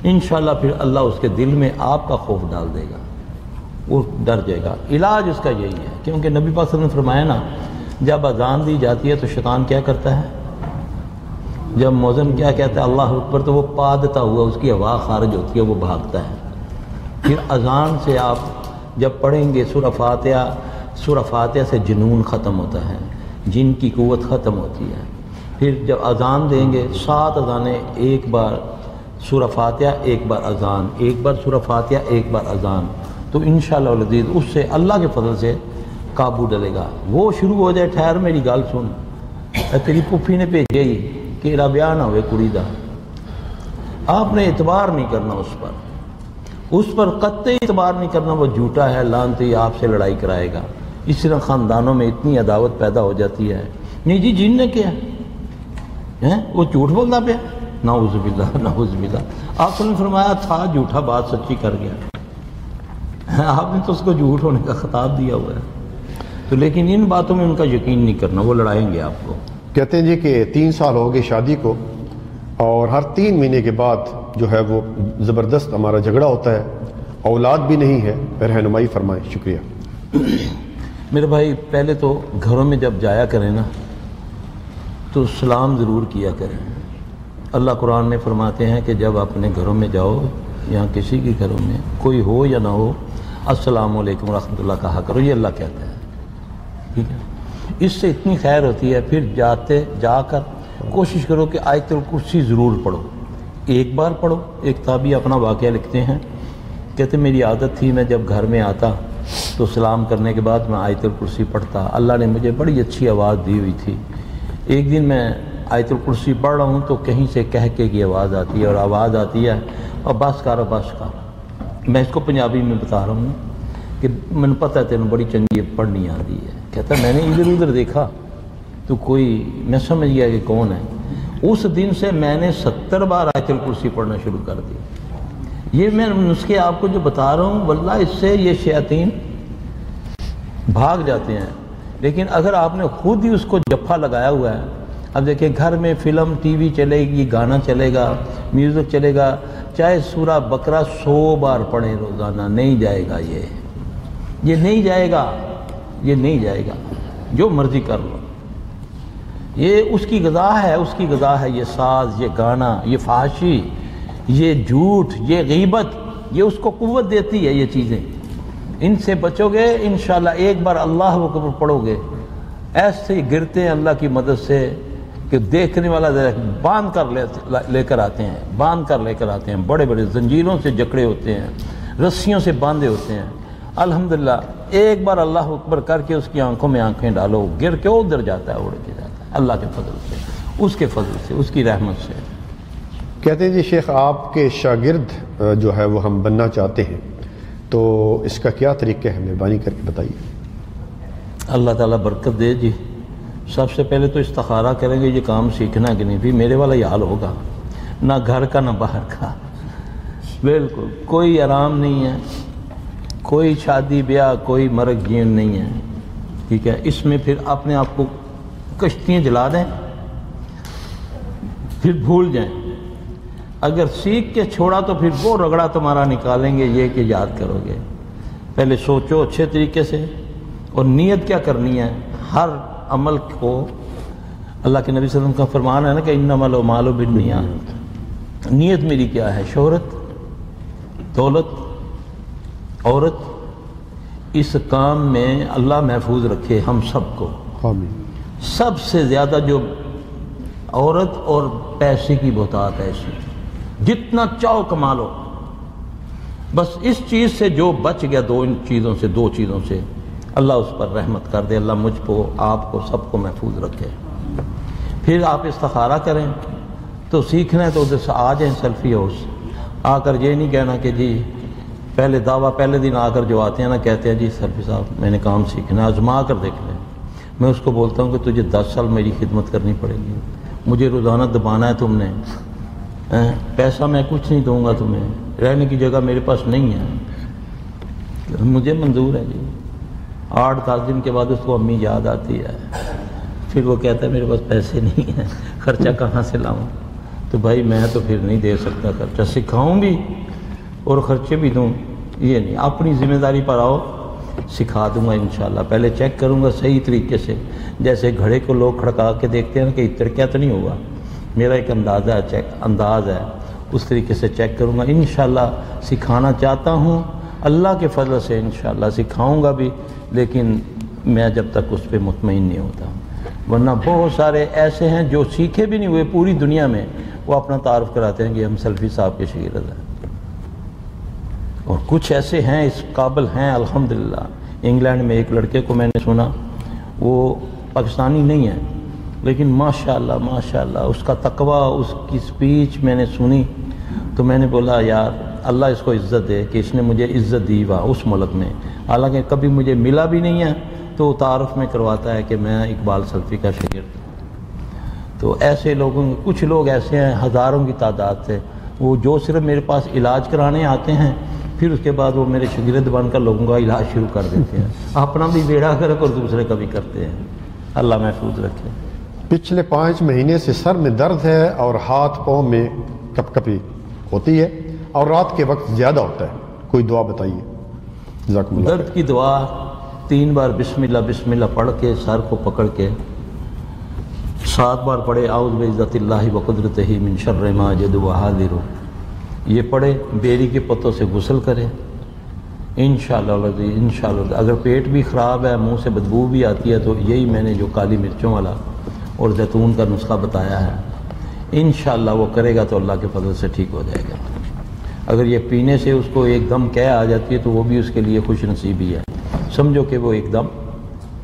انشاءاللہ پھر اللہ اس کے دل میں آپ کا خوف ڈال دے گا، وہ ڈر جائے گا۔ علاج اس کا یہی ہے، کیونکہ نبی پاک صلی اللہ علیہ وسلم نے فرمایا نا جب اذان دی جاتی ہے تو شیطان کیا کرتا ہے، جب مؤذن کیا کہتا ہے اللہ اکبر تو وہ پادتا ہوا اس کی ہوا خارج ہوتی ہے، وہ بھاگتا ہے۔ پھر اذان سے آپ جب پڑھیں گے سورہ فاتحہ سے جنون ختم ہوتا ہے، جن کی قوت ختم ہوتی ہے۔ پھر جب اذان دیں گے 7 اذانیں، ایک بار سورہ فاتحہ، ایک بار اذان، ایک بار سورہ فاتحہ، ایک بار اذان، تو انشاءاللہ العزیز اس سے اللہ کے فضل سے قابو ڈلے گا۔ وہ شروع ہو جائے ٹھہر میری گل سن، تیری پھوپھی نے بھیجے ہی کہ میرا بیاہ نہ ہوئے کڑی دا، آپ نے اعتبار نہیں کرنا اس پر قطعی اعتبار نہیں کرنا، وہ جھوٹا ہے لعنتی، آپ سے لڑائی کرائے گا۔ اس طرح خاندانوں میں اتنی عداوت پیدا ہو جاتی ہے، نہیں جی جن نے کیا ہے، وہ جھوٹ بولنا پیا، نعوذ باللہ نعوذ باللہ۔ آپ نے فرمایا تھا جھوٹا بات سچی کر گیا، آپ نے تو اس کو جھوٹ ہونے کا خطاب دیا ہوا ہے، تو لیکن ان باتوں میں ان کا یقین نہیں کرنا، وہ لڑائیں گے آپ کو۔ کہتے ہیں جی کہ 3 سال ہو گئے شادی کو، اور ہر 3 مہینے کے بعد جو ہے وہ زبردست ہمارا جھگڑا ہوتا ہے، اولاد بھی نہیں ہے، رہنمائی فرمائیں، شکریہ۔ میرے بھائی پہلے تو گھروں میں جب جایا کریں نا تو سلام ضرور کیا کریں۔ اللہ قرآن میں فرماتے ہیں کہ جب اپنے گھروں میں جاؤ یا کسی کے گھروں میں کوئی ہو یا نہ ہو، السلام علیکم ورحمۃ اللہ کہا کرو، یہ اللہ کہتا ہے، ٹھیک ہے؟ اس سے اتنی خیر ہوتی ہے۔ پھر جا کر کوشش کرو کہ آیت الکرسی ضرور پڑھو، ایک بار پڑھو۔ ایک تابعی اپنا واقعہ لکھتے ہیں، کہتے میری عادت تھی میں جب گھر میں آتا تو سلام کرنے کے بعد میں آیت الکرسی پڑھتا، اللہ نے مجھے بڑی اچھی آواز دی ہوئی تھی۔ ایک دن میں آیت الکرسی پڑھ رہا ہوں تو کہیں سے کہہ کے کی آواز آتی ہے، اور آواز آتی ہے اور بس کر بس کر۔ میں اس کو پنجابی میں بتا رہا ہوں کہ میں نے پتہ ہے تینوں بڑی چنگی پڑھنی آتی ہے۔ کہتا میں نے ادھر ادھر دیکھا تو کوئی میں سمجھ گیا کہ کون ہے. اس دن سے میں نے 70 بار آیت الکرسی پڑھنا شروع کر دیا. یہ میں نسخے آپ کو جو بتا رہا ہوں واللہ اس سے یہ شیاطین بھاگ جاتے ہیں. لیکن اگر آپ نے خود ہی اس کو جفا لگایا ہوا ہے, اب دیکھیں گھر میں فلم ٹی وی چلے گی, گانا چلے گا, میوزک چلے گا, چاہے سورہ بقرہ 100 بار پڑھیں روزانہ, نہیں جائے گا. یہ نہیں جائے گا, یہ نہیں جائے گا. جو مرضی کر لو, یہ اس کی غذا ہے, اس کی غذا ہے. یہ ساز, یہ گانا, یہ فحاشی, یہ جھوٹ, یہ غیبت, یہ اس کو قوت دیتی ہے. یہ چیزیں ان سے بچو گے انشاءاللہ. ایک بار اللہ اکبر پڑھو گے, ایسے گرتے ہیں اللہ کی مدد سے کہ دیکھنے والا باندھ کر لے کر آتے ہیں, باندھ کر لے کر آتے ہیں. بڑے بڑے زنجیروں سے جکڑے ہوتے ہیں, رسیوں سے باندھے ہوتے ہیں. الحمدللہ ایک بار اللہ اکبر کر کے اس کی آنکھوں میں آنکھیں ڈالو, گر کے ادھر جاتا ہے, اڑ کے جاتا ہے. اللہ کے فضل سے, اس کے فضل سے, اس کی رحمت سے. کہتے ہیں جی شیخ آپ کے شاگرد جو ہے وہ ہم بننا چاہتے ہیں, تو اس کا کیا طریقہ ہے, مہربانی کر کے بتائیے. اللہ تعالیٰ برکت دے جی. سب سے پہلے تو استخارہ کریں گے یہ کام سیکھنا کہ نہیں. بھی میرے والا یہ حال ہوگا, نہ گھر کا نہ باہر کا, بالکل کوئی آرام نہیں ہے, کوئی شادی بیاہ, کوئی مرگ جین نہیں ہے. ٹھیک ہے, اس میں پھر اپنے آپ کو کشتیاں جلا دیں, پھر بھول جائیں. اگر سیکھ کے چھوڑا تو پھر وہ رگڑا تمہارا نکالیں گے, یہ کہ یاد کرو گے. پہلے سوچو اچھے طریقے سے, اور نیت کیا کرنی ہے ہر عمل کو. اللہ کے نبی صلی اللہ علیہ وسلم کا فرمان ہے نا کہ انما الاعمال بالنیات. نیت میری کیا ہے؟ شہرت, دولت, عورت, اس کام میں اللہ محفوظ رکھے ہم سب کو. سب سے زیادہ جو عورت اور پیسے کی بہتات ہے, اس میں جتنا چاہو کما لو, بس اس چیز سے جو بچ گیا, دو چیزوں سے اللہ اس پر رحمت کر دے. اللہ مجھ کو, آپ کو, سب کو محفوظ رکھے. پھر آپ استخارہ کریں تو سیکھنا ہے تو ادھر سے آ جائیں سیلفی ہاؤس. آ کر یہ نہیں کہنا کہ جی پہلے دعویٰ, پہلے دن آ کر جو آتے ہیں نا کہتے ہیں جی سیلفی صاحب میں نے کام سیکھنا ہے, آزما کر دیکھ لیں. میں اس کو بولتا ہوں کہ تجھے 10 سال میری خدمت کرنی پڑے گی. مجھے روزانہ دبانا ہے تم نے, پیسہ میں کچھ نہیں دوں گا تمہیں, رہنے کی جگہ میرے پاس نہیں ہے, مجھے منظور ہے جی. 8-10 دن کے بعد اس کو امی یاد آتی ہے, پھر وہ کہتا ہے میرے پاس پیسے نہیں ہیں, خرچہ کہاں سے لاؤں. تو بھائی میں تو پھر نہیں دے سکتا خرچہ, سکھاؤں بھی اور خرچے بھی دوں, یہ نہیں. اپنی ذمہ داری پر آؤ, سکھا دوں گا انشاءاللہ. پہلے چیک کروں گا صحیح طریقے سے, جیسے گھڑے کو لوگ کھڑکا کے دیکھتے ہیں نا کہ اتر کیا تو نہیں ہوگا. میرا ایک انداز ہے, اس طریقے سے چیک کروں گا. انشاءاللہ سکھانا چاہتا ہوں, اللہ کے فضل سے انشاءاللہ سکھاؤں گا بھی, لیکن میں جب تک اس پہ مطمئن نہیں ہوتا. ورنہ بہت سارے ایسے ہیں جو سیکھے بھی نہیں ہوئے پوری دنیا میں, وہ اپنا تعارف کراتے ہیں کہ ہم سلفی صاحب کے شاگرد ہیں. اور کچھ ایسے ہیں اس قابل ہیں الحمدللہ. انگلینڈ میں ایک لڑکے کو میں نے سنا, وہ پاکستانی نہیں ہے لیکن ماشاءاللہ ماشاءاللہ اس کا تقوی, اس کی سپیچ میں نے سنی تو میں نے بولا یار اللہ اس کو عزت دے کہ اس نے مجھے عزت دی وا اس ملک میں. حالانکہ کبھی مجھے ملا بھی نہیں ہے, تو تعارف میں کرواتا ہے کہ میں اقبال سلفی کا شاگرد ہوں. تو ایسے لوگوں, کچھ لوگ ایسے ہیں ہزاروں کی تعداد سے, وہ جو صرف میرے پاس علاج کرانے آتے ہیں, پھر اس کے بعد وہ میرے شاگرد بن کر لوگوں کا علاج شروع کر دیتے ہیں. اپنا بھی بیڑا کرک اور دوسرے کا بھی کرتے ہیں. اللہ محفوظ رکھے. پچھلے 5 مہینے سے سر میں درد ہے اور ہاتھ پاؤں میں کپ کپی ہوتی ہے اور رات کے وقت زیادہ ہوتا ہے, کوئی دعا بتائیے. جزاکم اللہ. درد کی دعا 3 بار بسم اللہ بسم اللہ پڑھ کے سر کو پکڑ کے 7 بار پڑھے اعوذ بعزت اللہ وقدرتہ من شر ما اجد وحاذر. یہ پڑھے, بیری کے پتوں سے غسل کرے انشاءاللہ. اگر پیٹ بھی خراب ہے, منہ سے بدبو بھی آتی ہے, تو یہی میں نے جو کالی مرچوں والا اور زیتون کا نسخہ بتایا ہے انشاءاللہ وہ کرے گا تو اللہ کے فضل سے ٹھیک ہو جائے گا. اگر یہ پینے سے اس کو ایک دم کہہ آ جاتی ہے تو وہ بھی اس کے لیے خوش نصیبی ہے. سمجھو کہ وہ ایک دم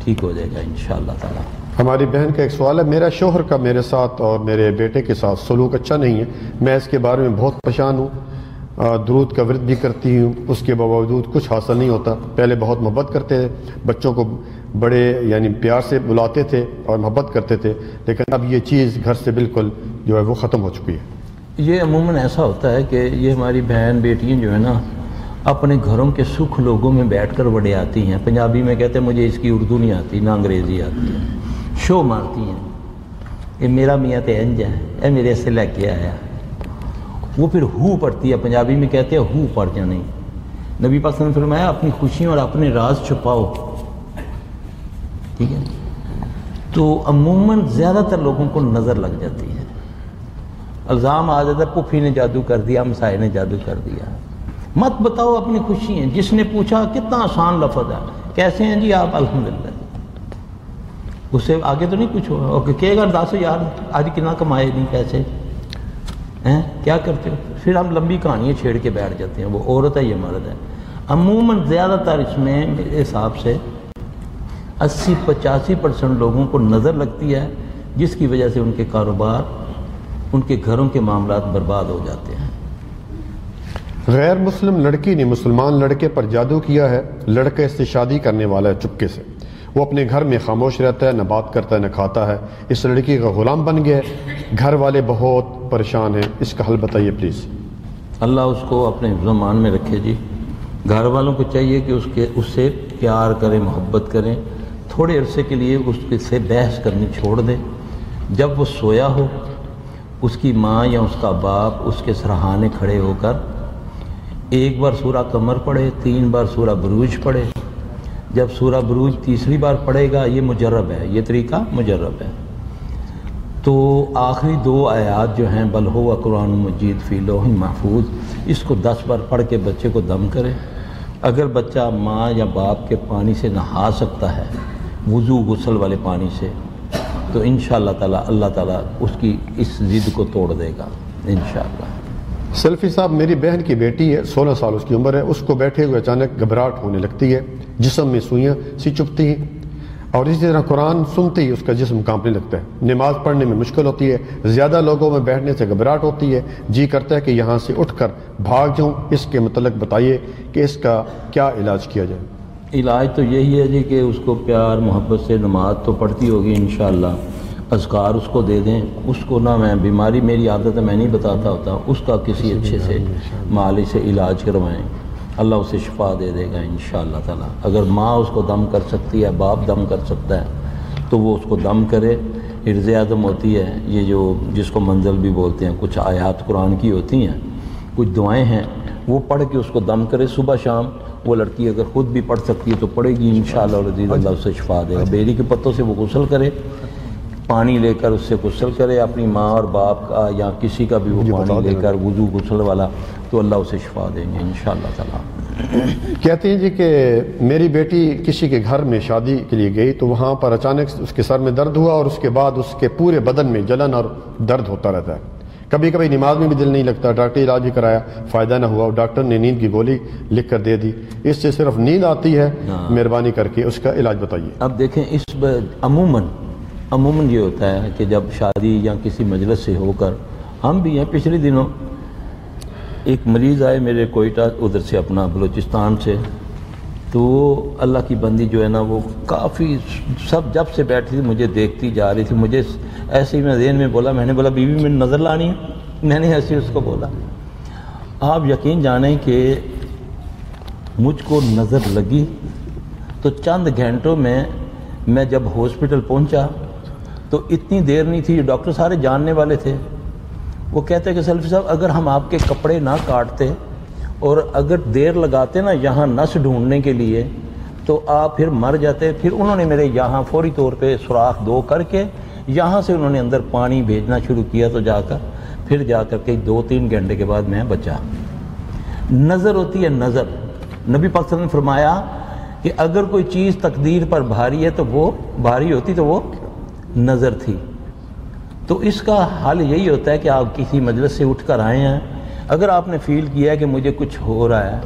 ٹھیک ہو جائے گا انشاءاللہ تعالی. ہماری بہن کا ایک سوال ہے, میرا شوہر کا میرے ساتھ اور میرے بیٹے کے ساتھ سلوک اچھا نہیں ہے, میں اس کے بارے میں بہت پریشان ہوں. درود کا ورد بھی کرتی ہوں، اس کے باوجود کچھ حاصل نہیں ہوتا۔ پہلے بہت محبت کرتے تھے، بچوں کو بڑے یعنی پیار سے بلاتے تھے اور محبت کرتے تھے، لیکن اب یہ چیز گھر سے بالکل جو ہے وہ ختم ہو چکی ہے۔ یہ عموماً ایسا ہوتا ہے کہ یہ ہماری بہن بیٹیاں جو ہے نا اپنے گھروں کے سکھ لوگوں میں بیٹھ کر بڑے آتی ہیں۔ پنجابی میں کہتے ہیں مجھے اس کی اردو نہیں آتی نہ انگریزی آتی ہے، شو مارتی ہیں، یہ میرا میاں تے انج ہے، اے میرے سے لے کے آیا۔ وہ پھر ہو پڑتی ہے، پنجابی میں کہتے ہیں ہو پڑ جانے۔ نبی پاک صلی اللہ علیہ وسلم نے فرمایا اپنی خوشیوں اور اپنے راز چھپاؤ، ٹھیک ہے؟ تو عموماً زیادہ تر لوگوں کو نظر لگ جاتی ہے، الزام آ جاتا ہے پھوپھی نے جادو کر دیا، ہمسائے نے جادو کر دیا۔ مت بتاؤ اپنی خوشی ہیں۔ جس نے پوچھا کتنا آسان لفظ ہے، کیسے ہیں جی آپ؟ الحمدللہ۔ اس سے آگے تو نہیں پوچھو، اور کہے گا 10 یار آج کتنا کمائے نہیں، کیسے ہیں، کیا کرتے ہو؟ پھر ہم لمبی کہانیاں چھیڑ کے بیٹھ جاتے ہیں، وہ عورت ہے یہ مرد ہے۔ عموماً زیادہ تر اس میں میرے حساب سے 80-85% لوگوں کو نظر لگتی ہے، جس کی وجہ سے ان کے کاروبار، ان کے گھروں کے معاملات برباد ہو جاتے ہیں۔ غیر مسلم لڑکی نے مسلمان لڑکے پر جادو کیا ہے، لڑکا اس سے شادی کرنے والا ہے چپکے سے، وہ اپنے گھر میں خاموش رہتا ہے، نہ بات کرتا ہے نہ کھاتا ہے، اس لڑکی کا غلام بن گیا ہے، گھر والے بہت پریشان ہیں، اس کا حل بتائیے پلیز۔ اللہ اس کو اپنے زمان میں رکھے جی۔ گھر والوں کو چاہیے کہ اس سے پیار کریں، محبت کریں، تھوڑے عرصے کے لیے اس سے بحث کرنی چھوڑ دیں۔ جب وہ سویا ہو، اس کی ماں یا اس کا باپ اس کے سرہانے کھڑے ہو کر 1 بار سورہ قمر پڑھے، 3 بار سورہ بروج پڑھے۔ جب سورہ بروج تیسری بار پڑھے گا، یہ مجرب ہے، یہ طریقہ مجرب ہے، تو آخری 2 آیات جو ہیں بل ہوا قرآن مجید فی لوح محفوظ، اس کو 10 بار پڑھ کے بچے کو دم کرے۔ اگر بچہ ماں یا باپ کے پانی سے نہا سکتا ہے، وضو غسل والے پانی سے، تو انشاءاللہ تعالی اللہ تعالیٰ اس کی اس ضد کو توڑ دے گا انشاءاللہ۔ سلفی صاحب، میری بہن کی بیٹی ہے، 16 سال اس کی عمر ہے، اس کو بیٹھے ہوئے اچانک گھبراہٹ ہونے لگتی ہے، جسم میں سوئیاں سی چبھتی ہیں، اور اسی طرح قرآن سنتے ہی اس کا جسم کانپنے لگتا ہے، نماز پڑھنے میں مشکل ہوتی ہے، زیادہ لوگوں میں بیٹھنے سے گھبراہٹ ہوتی ہے، جی کرتا ہے کہ یہاں سے اٹھ کر بھاگ جاؤں۔ اس کے متعلق بتائیے کہ اس کا کیا علاج کیا جائے؟ علاج تو یہی ہے جی کہ اس کو پیار محبت سے، نماز تو پڑھتی ہوگی انشاءاللہ، اذکار اس کو دے دیں، اس کو نہ میں بیماری میری عادت ہے میں نہیں بتاتا ہوتا، اس کا کسی اچھے سے مالی سے علاج کروائیں، اللہ اسے شفا دے دے گا انشاءاللہ تعالی۔ اگر ماں اس کو دم کر سکتی ہے، باپ دم کر سکتا ہے، تو وہ اس کو دم کرے۔ حرز اعظم ہوتی ہے، یہ جو جس کو منزل بھی بولتے ہیں، کچھ آیات قرآن کی ہوتی ہیں، کچھ دعائیں ہیں، وہ پڑھ کے اس کو دم کرے صبح شام۔ وہ لڑکی اگر خود بھی پڑھ سکتی ہے تو پڑھے گی انشاءاللہ العزیز، اللہ اسے شفا دے گا۔ بیری کے پتوں سے وہ غسل کرے، پانی لے کر اس سے غسل کرے، اپنی ماں اور باپ کا یا کسی کا بھی وہ پانی لے کر وضو غسل والا، تو اللہ اسے شفا دیں گے انشاءاللہ تعالی۔ کہتے ہیں جی کہ میری بیٹی کسی کے گھر میں شادی کے لیے گئی تو وہاں پر اچانک اس کے سر میں درد ہوا، اور اس کے بعد اس کے پورے بدن میں جلن اور درد ہوتا رہتا ہے، کبھی کبھی نماز میں بھی دل نہیں لگتا، ڈاکٹری علاج بھی کرایا، فائدہ نہ ہوا، اور ڈاکٹر نے نیند کی گولی لکھ کر دے دی، اس سے صرف نیند آتی ہے، مہربانی کر کے اس کا علاج بتائیے۔ اب دیکھیں، اس عموماً یہ ہوتا ہے کہ جب شادی یا کسی مجلس سے ہو کر، ہم بھی ہیں، پچھلے دنوں ایک مریض آئے میرے کوئٹہ، ادھر سے اپنا بلوچستان سے، تو اللہ کی بندی جو ہے نا وہ کافی سب جب سے بیٹھی تھی مجھے دیکھتی جا رہی تھی، مجھے ایسے ہی میں ذہن میں بولا، میں نے بولا بیوی میں نظر لانی ہے، میں نے ایسے اس کو بولا۔ آپ یقین جانیں کہ مجھ کو نظر لگی تو چند گھنٹوں میں جب ہاسپٹل پہنچا تو اتنی دیر نہیں تھی، ڈاکٹر سارے جاننے والے تھے، وہ کہتے کہ سلفی صاحب اگر ہم آپ کے کپڑے نہ کاٹتے اور اگر دیر لگاتے نا یہاں نس ڈھونڈنے کے لیے تو آپ پھر مر جاتے۔ پھر انہوں نے میرے یہاں فوری طور پہ سوراخ 2 کر کے یہاں سے انہوں نے اندر پانی بھیجنا شروع کیا، تو پھر جا کر کے 2-3 گھنٹے کے بعد میں بچا۔ نظر ہوتی ہے، نظر۔ نبی پاک صلی اللہ علیہ وسلم نے فرمایا کہ اگر کوئی چیز تقدیر پر بھاری ہے تو وہ بھاری ہوتی تو وہ نظر تھی۔ تو اس کا حل یہی ہوتا ہے کہ آپ کسی مجلس سے اٹھ کر آئے ہیں، اگر آپ نے فیل کیا ہے کہ مجھے کچھ ہو رہا ہے،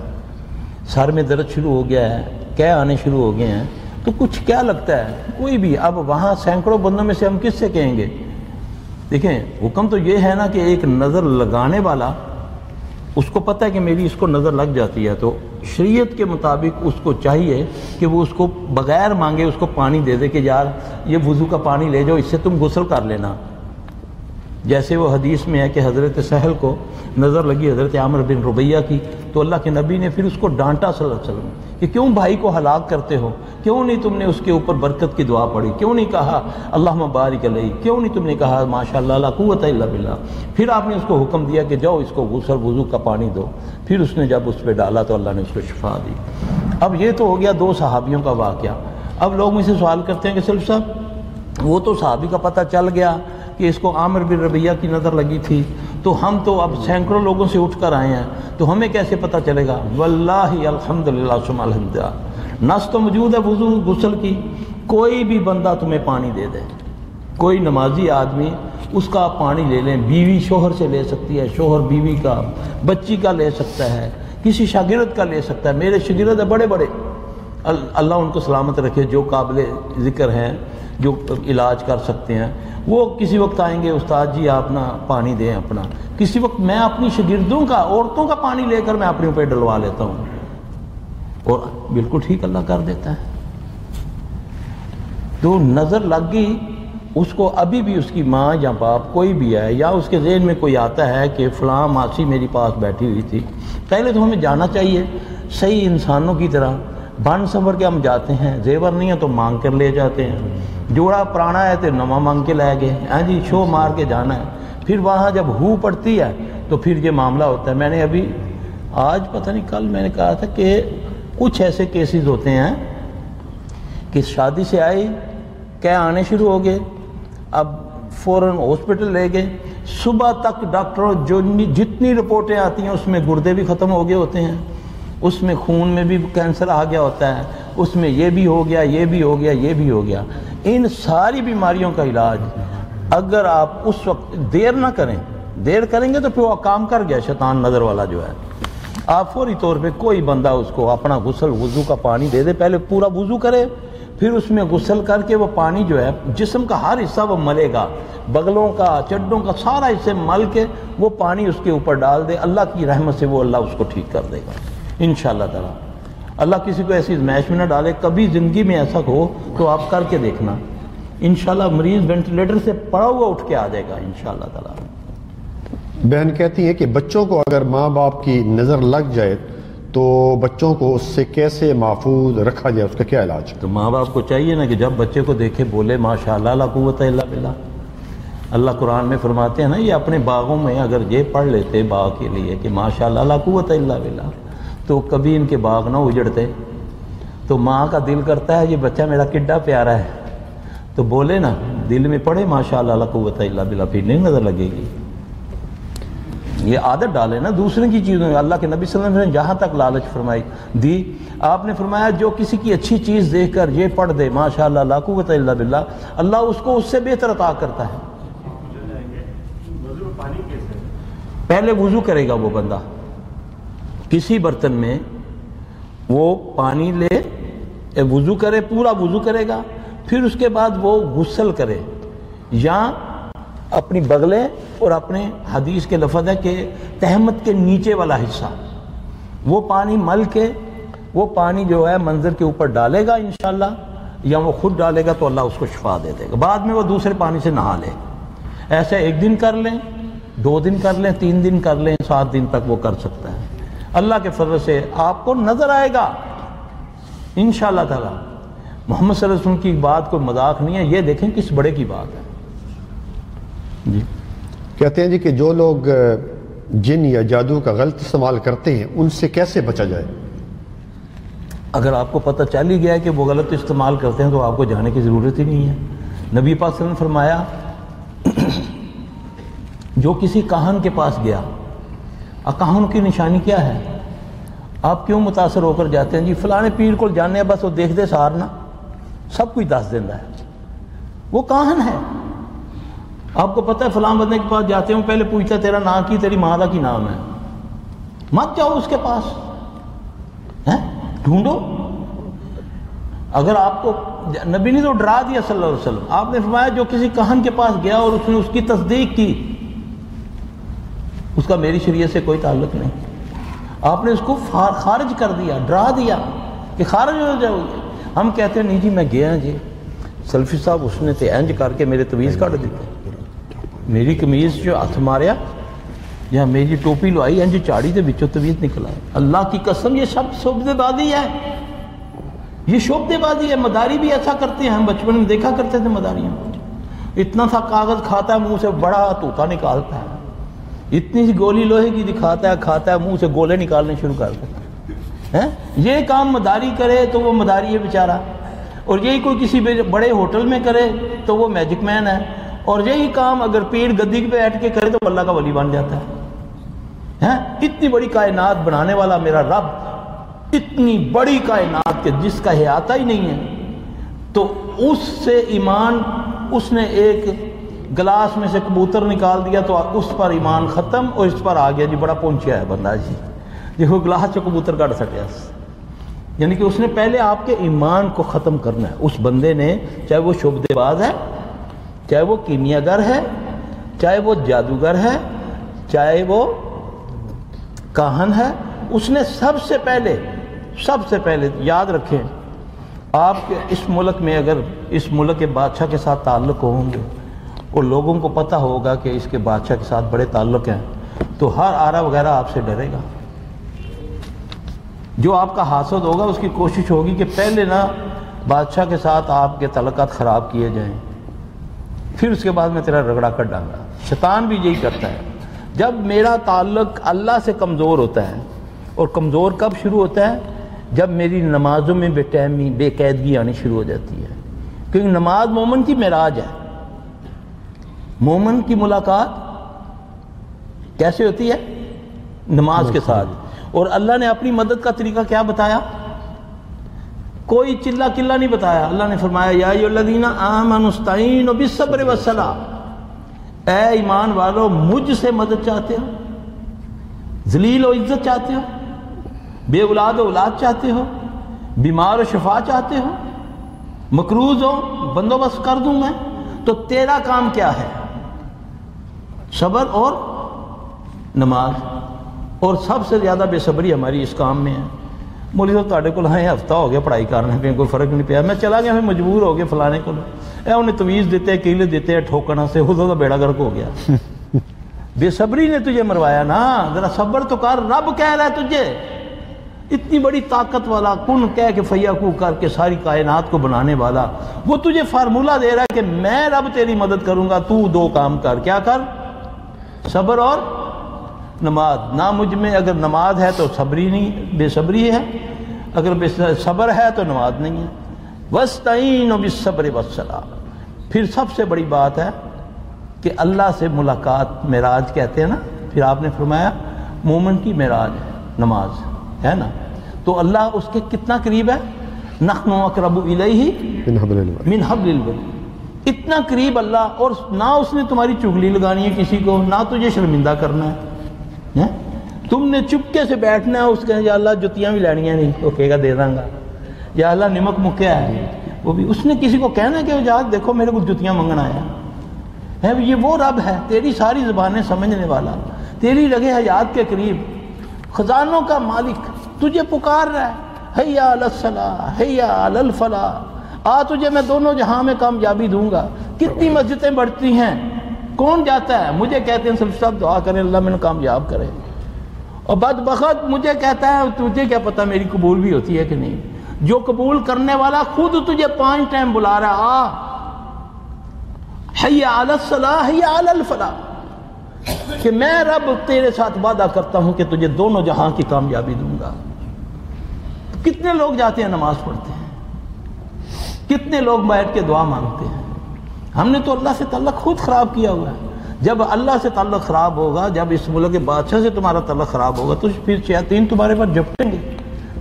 سر میں درد شروع ہو گیا ہے، کیا آنے شروع ہو گئے ہیں، تو کچھ کیا لگتا ہے کوئی بھی، اب وہاں سینکڑوں بندوں میں سے ہم کس سے کہیں گے؟ دیکھیں، حکم تو یہ ہے نا کہ ایک نظر لگانے والا اس کو پتہ ہے کہ میری اس کو نظر لگ جاتی ہے، تو شریعت کے مطابق اس کو چاہیے کہ وہ اس کو بغیر مانگے اس کو پانی دے دے کہ یار یہ وضو کا پانی لے جاؤ، اس سے تم غسل کر لینا۔ جیسے وہ حدیث میں ہے کہ حضرت سہل کو نظر لگی حضرت عامر بن ربیہ کی، تو اللہ کے نبی نے پھر اس کو ڈانٹا صلی اللہ علیہ وسلم کہ کیوں بھائی کو ہلاک کرتے ہو، کیوں نہیں تم نے اس کے اوپر برکت کی دعا پڑھی، کیوں نہیں کہا اللہم بارک علیہ، کیوں نہیں تم نے کہا ماشاءاللہ لا قوت الا باللہ۔ پھر آپ نے اس کو حکم دیا کہ جاؤ اس کو غسل وضو کا پانی دو، پھر اس نے جب اس پہ ڈالا تو اللہ نے اس کو شفا دی۔ اب یہ تو ہو گیا دو صحابیوں کا واقعہ۔ اب لوگ مجھ سے سوال کرتے ہیں کہ سلف صاحب وہ تو صحابی کا پتہ چل گیا کہ اس کو عامر بن ربیہ کی نظر لگی تھی، تو ہم تو اب سینکڑوں لوگوں سے اٹھ کر آئے ہیں، تو ہمیں کیسے پتہ چلے گا؟ واللہ الحمدللہ ثم الحمدللہ، نص تو موجود ہے وضو غسل کی، کوئی بھی بندہ تمہیں پانی دے دے، کوئی نمازی آدمی اس کا پانی لے لیں، بیوی شوہر سے لے سکتی ہے، شوہر بیوی کا، بچی کا لے سکتا ہے، کسی شاگرد کا لے سکتا ہے۔ میرے شاگرد ہیں بڑے بڑے، اللہ ان کو سلامت رکھے، جو قابل ذکر ہیں، جو علاج کر سکتے ہیں، وہ کسی وقت آئیں گے استاد جی آپ نا پانی دیں اپنا، کسی وقت میں اپنی شاگردوں کا، عورتوں کا پانی لے کر میں اپنے اوپر ڈلوا لیتا ہوں، اور بالکل ٹھیک اللہ کر دیتا ہے۔ تو نظر لگ گئی اس کو، ابھی بھی اس کی ماں یا باپ کوئی بھی ہے، یا اس کے ذہن میں کوئی آتا ہے کہ فلاں ماسی میری پاس بیٹھی ہوئی تھی، پہلے تو ہمیں جانا چاہیے صحیح انسانوں کی طرح، بن سنور کے ہم جاتے ہیں، زیور نہیں ہے تو مانگ کر لے جاتے ہیں، جوڑا پرانا ہے تو نواں مانگ کے لے گئے، ہاں جی شو مار کے جانا ہے۔ پھر وہاں جب ہو پڑتی ہے تو پھر یہ معاملہ ہوتا ہے۔ میں نے ابھی آج پتہ نہیں کل میں نے کہا تھا کہ کچھ ایسے کیسز ہوتے ہیں کہ شادی سے آئی کیا آنے شروع ہو گئے، اب فوراً ہاسپٹل لے گئے، صبح تک ڈاکٹروں جو جتنی رپورٹیں آتی ہیں اس میں گردے بھی ختم ہو گئے ہوتے ہیں، اس میں خون میں بھی کینسر آ گیا ہوتا ہے، اس میں یہ بھی ہو گیا، یہ بھی ہو گیا، یہ بھی ہو گیا۔ ان ساری بیماریوں کا علاج اگر آپ اس وقت دیر نہ کریں، دیر کریں گے تو پھر وہ کام کر گیا شیطان نظر والا جو ہے، آپ فوری طور پہ کوئی بندہ اس کو اپنا غسل وضو کا پانی دے دے، پہلے پورا وضو کرے، پھر اس میں غسل کر کے وہ پانی جو ہے جسم کا ہر حصہ وہ ملے گا، بغلوں کا چڈوں کا سارا حصے مل کے وہ پانی اس کے اوپر ڈال دے، اللہ کی رحمت سے وہ اللہ اس کو ٹھیک کر دے گا انشاءاللہ تعالی۔ اللہ کسی کو ایسی ازمائش میں نہ ڈالے، کبھی زندگی میں ایسا ہو تو آپ کر کے دیکھنا، انشاءاللہ مریض وینٹیلیٹر سے پڑا ہوا اٹھ کے آ جائے گا انشاءاللہ تعالی۔ بہن کہتی ہے کہ بچوں کو اگر ماں باپ کی نظر لگ جائے تو بچوں کو اس سے کیسے محفوظ رکھا جائے، اس کا کیا علاج؟ تو ماں باپ کو چاہیے نا کہ جب بچے کو دیکھے بولے ماشاءاللہ لا قوت الا باللہ۔ اللہ قرآن میں فرماتے ہیں نا، یہ اپنے باغوں میں اگر یہ پڑھ لیتے باغ کے لیے کہ ماشاءاللہ لا قوت الا باللہ، تو کبھی ان کے باغ نہ اجڑتے۔ تو ماں کا دل کرتا ہے یہ بچہ میرا کڈا پیارا ہے، تو بولے نا، دل میں پڑھے ماشاءاللہ لا قوت الا باللہ، پھر نہیں نظر لگے گی۔ یہ عادت ڈالے نا دوسرے کی چیزوں میں۔ اللہ کے نبی صلی اللہ علیہ وسلم نے جہاں تک لالچ فرمائی دی، آپ نے فرمایا جو کسی کی اچھی چیز دیکھ کر یہ پڑھ دے ماشاءاللہ لا قوت الا باللہ، اللہ اس کو اس سے بہتر عطا کرتا ہے۔ پہلے وضو کرے گا وہ بندہ، کسی برتن میں وہ پانی لے، وضو کرے، پورا وضو کرے گا، پھر اس کے بعد وہ غسل کرے، یا اپنی بغلیں اور اپنے حدیث کے لفظ ہے کہ تہمت کے نیچے والا حصہ وہ پانی مل کے وہ پانی جو ہے منظر کے اوپر ڈالے گا انشاءاللہ، یا وہ خود ڈالے گا تو اللہ اس کو شفا دے دے گا۔ بعد میں وہ دوسرے پانی سے نہا لے، ایسے 1 دن کر لیں، 2 دن کر لیں، 3 دن کر لیں، 7 دن تک وہ کر سکتا ہے۔ اللہ کے فضل سے آپ کو نظر آئے گا انشاءاللہ تعالی۔ محمد صلی اللہ علیہ وسلم کی بات کوئی مذاق نہیں ہے، یہ دیکھیں کس بڑے کی بات ہے۔ جی کہتے ہیں جی کہ جو لوگ جن یا جادو کا غلط استعمال کرتے ہیں ان سے کیسے بچا جائے؟ اگر آپ کو پتہ چل ہی گیا ہے کہ وہ غلط استعمال کرتے ہیں تو آپ کو جانے کی ضرورت ہی نہیں ہے۔ نبی پاک صلی اللہ علیہ وسلم نے فرمایا جو کسی کاہن کے پاس گیا، کاہن کی نشانی کیا ہے؟ آپ کیوں متاثر ہو کر جاتے ہیں؟ جی فلاں پیر کو جانے بس وہ دیکھ دے سارنا سب کچھ دس دینا ہے، وہ کاہن ہے۔ آپ کو پتہ ہے فلاں بندے کے پاس جاتے ہوں، پہلے پوچھتا تیرا نام کی، تیری ماں کی نام ہے، مت جاؤ اس کے پاس، ڈھونڈو۔ اگر آپ کو نبی نے تو ڈرا دیا صلی اللہ علیہ وسلم، آپ نے فرمایا جو کسی کاہن کے پاس گیا اور اس نے اس کی تصدیق کی اس کا میری شریعت سے کوئی تعلق نہیں. آپ نے اس کو خارج کر دیا, ڈرا دیا کہ خارج ہو جاؤ گے. ہم کہتے ہیں نہیں جی میں گیا جی سلفی صاحب اس نے تے انج کر کے میرے تویز کٹ دیتے, میری قمیض جو ہاتھ ماریا یا میری ٹوپی لوائی انج چاڑی دے بچوں تویز نکل آئے. اللہ کی قسم یہ سب شعبدے بازی ہے, یہ شعبدے بازی ہے. مداری بھی ایسا کرتے ہیں, ہم بچپن میں دیکھا کرتے تھے مداریاں, اتنا سا کاغذ کھاتا ہے منہ سے بڑا طوطا نکالتا ہے, اتنی سی گولی لوہے کی دکھاتا ہے, کھاتا ہے منہ سے گولے نکالنے شروع کر دیتا ہے. یہ کام مداری کرے تو وہ مداری ہے بیچارہ, اور یہی کوئی کسی بڑے ہوٹل میں کرے تو وہ میجک مین ہے, اور یہی کام اگر پیر گدی پہ بیٹھ کے کرے تو اللہ کا ولی بن جاتا ہے. اتنی بڑی کائنات بنانے والا میرا رب, اتنی بڑی کائنات کہ جس کا احاطہ ہی نہیں ہے, تو اس سے ایمان, اس نے ایک گلاس میں سے کبوتر نکال دیا تو اس پر ایمان ختم, اور اس پر آ گیا جی بڑا پہنچیا ہے بندہ جی, دیکھو گلاس سے کبوتر کاٹ سکیا. یعنی کہ اس نے پہلے آپ کے ایمان کو ختم کرنا ہے. اس بندے نے, چاہے وہ شعبدے باز ہے, چاہے وہ کیمیاگر ہے, چاہے وہ جادوگر ہے, چاہے وہ کاہن ہے, اس نے سب سے پہلے یاد رکھیں, آپ کے اس ملک میں اگر اس ملک کے بادشاہ کے ساتھ تعلق ہوں گے اور لوگوں کو پتہ ہوگا کہ اس کے بادشاہ کے ساتھ بڑے تعلق ہیں, تو ہر آرا وغیرہ آپ سے ڈرے گا. جو آپ کا حاسد ہوگا اس کی کوشش ہوگی کہ پہلے نہ بادشاہ کے ساتھ آپ کے تعلقات خراب کیے جائیں, پھر اس کے بعد میں تیرا رگڑا کر ڈالوں گا. شیطان بھی یہی کرتا ہے. جب میرا تعلق اللہ سے کمزور ہوتا ہے, اور کمزور کب شروع ہوتا ہے, جب میری نمازوں میں بے ٹائمی, بے قیدگی آنی شروع ہو جاتی ہے. کیونکہ نماز مومن کی معراج ہے. مومن کی ملاقات کیسے ہوتی ہے؟ نماز کے ساتھ. اور اللہ نے اپنی مدد کا طریقہ کیا بتایا؟ کوئی چلا کلا نہیں بتایا. اللہ نے فرمایا یا ایھا الذین آمنوا استعینوا بالصبر والصلاۃ, اے ایمان والو مجھ سے مدد چاہتے ہو, ذلیل و عزت چاہتے ہو, بے اولاد و اولاد چاہتے ہو, بیمار و شفا چاہتے ہو, مقروض ہو بندوبست کر دوں میں, تو تیرا کام کیا ہے؟ صبر اور نماز. اور سب سے زیادہ بے صبری ہماری اس کام میں ہے. مولوی صاحب تہاڈے کول ہیں ہفتہ ہو گیا پڑھائی کرنے پہ, کوئی فرق نہیں پیا, میں چلا گیا, میں مجبور ہو گیا فلانے کو, انہیں تویز دیتے ہیں, کیلے دیتے ہیں, ٹھوکنا سے وہ بیڑا گرک ہو گیا. بے صبری نے تجھے مروایا نا, ذرا صبر تو کر. رب کہہ رہا ہے تجھے, اتنی بڑی طاقت والا, کن کہہ کے فیکون کر کے ساری کائنات کو بنانے والا, وہ تجھے فارمولہ دے رہا ہے کہ میں رب تیری مدد کروں گا, تو دو کام کر. کیا کر؟ صبر اور نماز. نہ مجھ میں اگر نماز ہے تو صبری نہیں, بے صبری ہے, اگر بے صبر ہے تو نماز نہیں ہے. وَاسْتَعِینُوا بِالصَّبْرِ وَالصَّلَاةِ. پھر سب سے بڑی بات ہے کہ اللہ سے ملاقات, معراج کہتے ہیں نا. پھر آپ نے فرمایا مومن کی معراج ہے نماز, ہے نا. تو اللہ اس کے کتنا قریب ہے؟ نحن اقرب الیہ من حبل الورید. اتنا قریب اللہ, اور نہ اس نے تمہاری چغلی لگانی ہے کسی کو, نہ تجھے شرمندہ کرنا ہے. تم نے چپکے سے بیٹھنا ہے, اس کہیں یا اللہ جتیاں بھی لینیاں نہیں, وہ کہے گا دے داں گا, یا اللہ نمک مکیا ہے, وہ بھی اس نے کسی کو کہنا ہے کہ جا دیکھو میرے کو جتیاں منگنا ہے. یہ وہ رب ہے تیری ساری زبانیں سمجھنے والا, تیری رگے حیات کے قریب, خزانوں کا مالک, تجھے پکار رہا ہے, حیا علی الصلاۃ حیا علی الفلاح, آ تجھے میں دونوں جہاں میں کامیابی دوں گا. کتنی مسجدیں بڑھتی ہیں, کون جاتا ہے؟ مجھے کہتے ہیں سب سب دعا کریں اللہ میں نے کامیاب کرے, اور بدبخت مجھے کہتا ہے تجھے کیا پتہ میری قبول بھی ہوتی ہے کہ نہیں. جو قبول کرنے والا خود تجھے 5 ٹائم بلا رہا ہے, آ حیا علی الصلاۃ حیا علی الفلاح, کہ میں رب تیرے ساتھ وعدہ کرتا ہوں کہ تجھے دونوں جہاں کی کامیابی دوں گا. کتنے لوگ جاتے ہیں نماز پڑھتے ہیں, کتنے لوگ بیٹھ کے دعا مانگتے ہیں. ہم نے تو اللہ سے تعلق خود خراب کیا ہوا ہے. جب اللہ سے تعلق خراب ہوگا, جب اس ملک کے بادشاہ سے تمہارا تعلق خراب ہوگا, تو پھر شیاطین تمہارے پر جھپٹیں گے,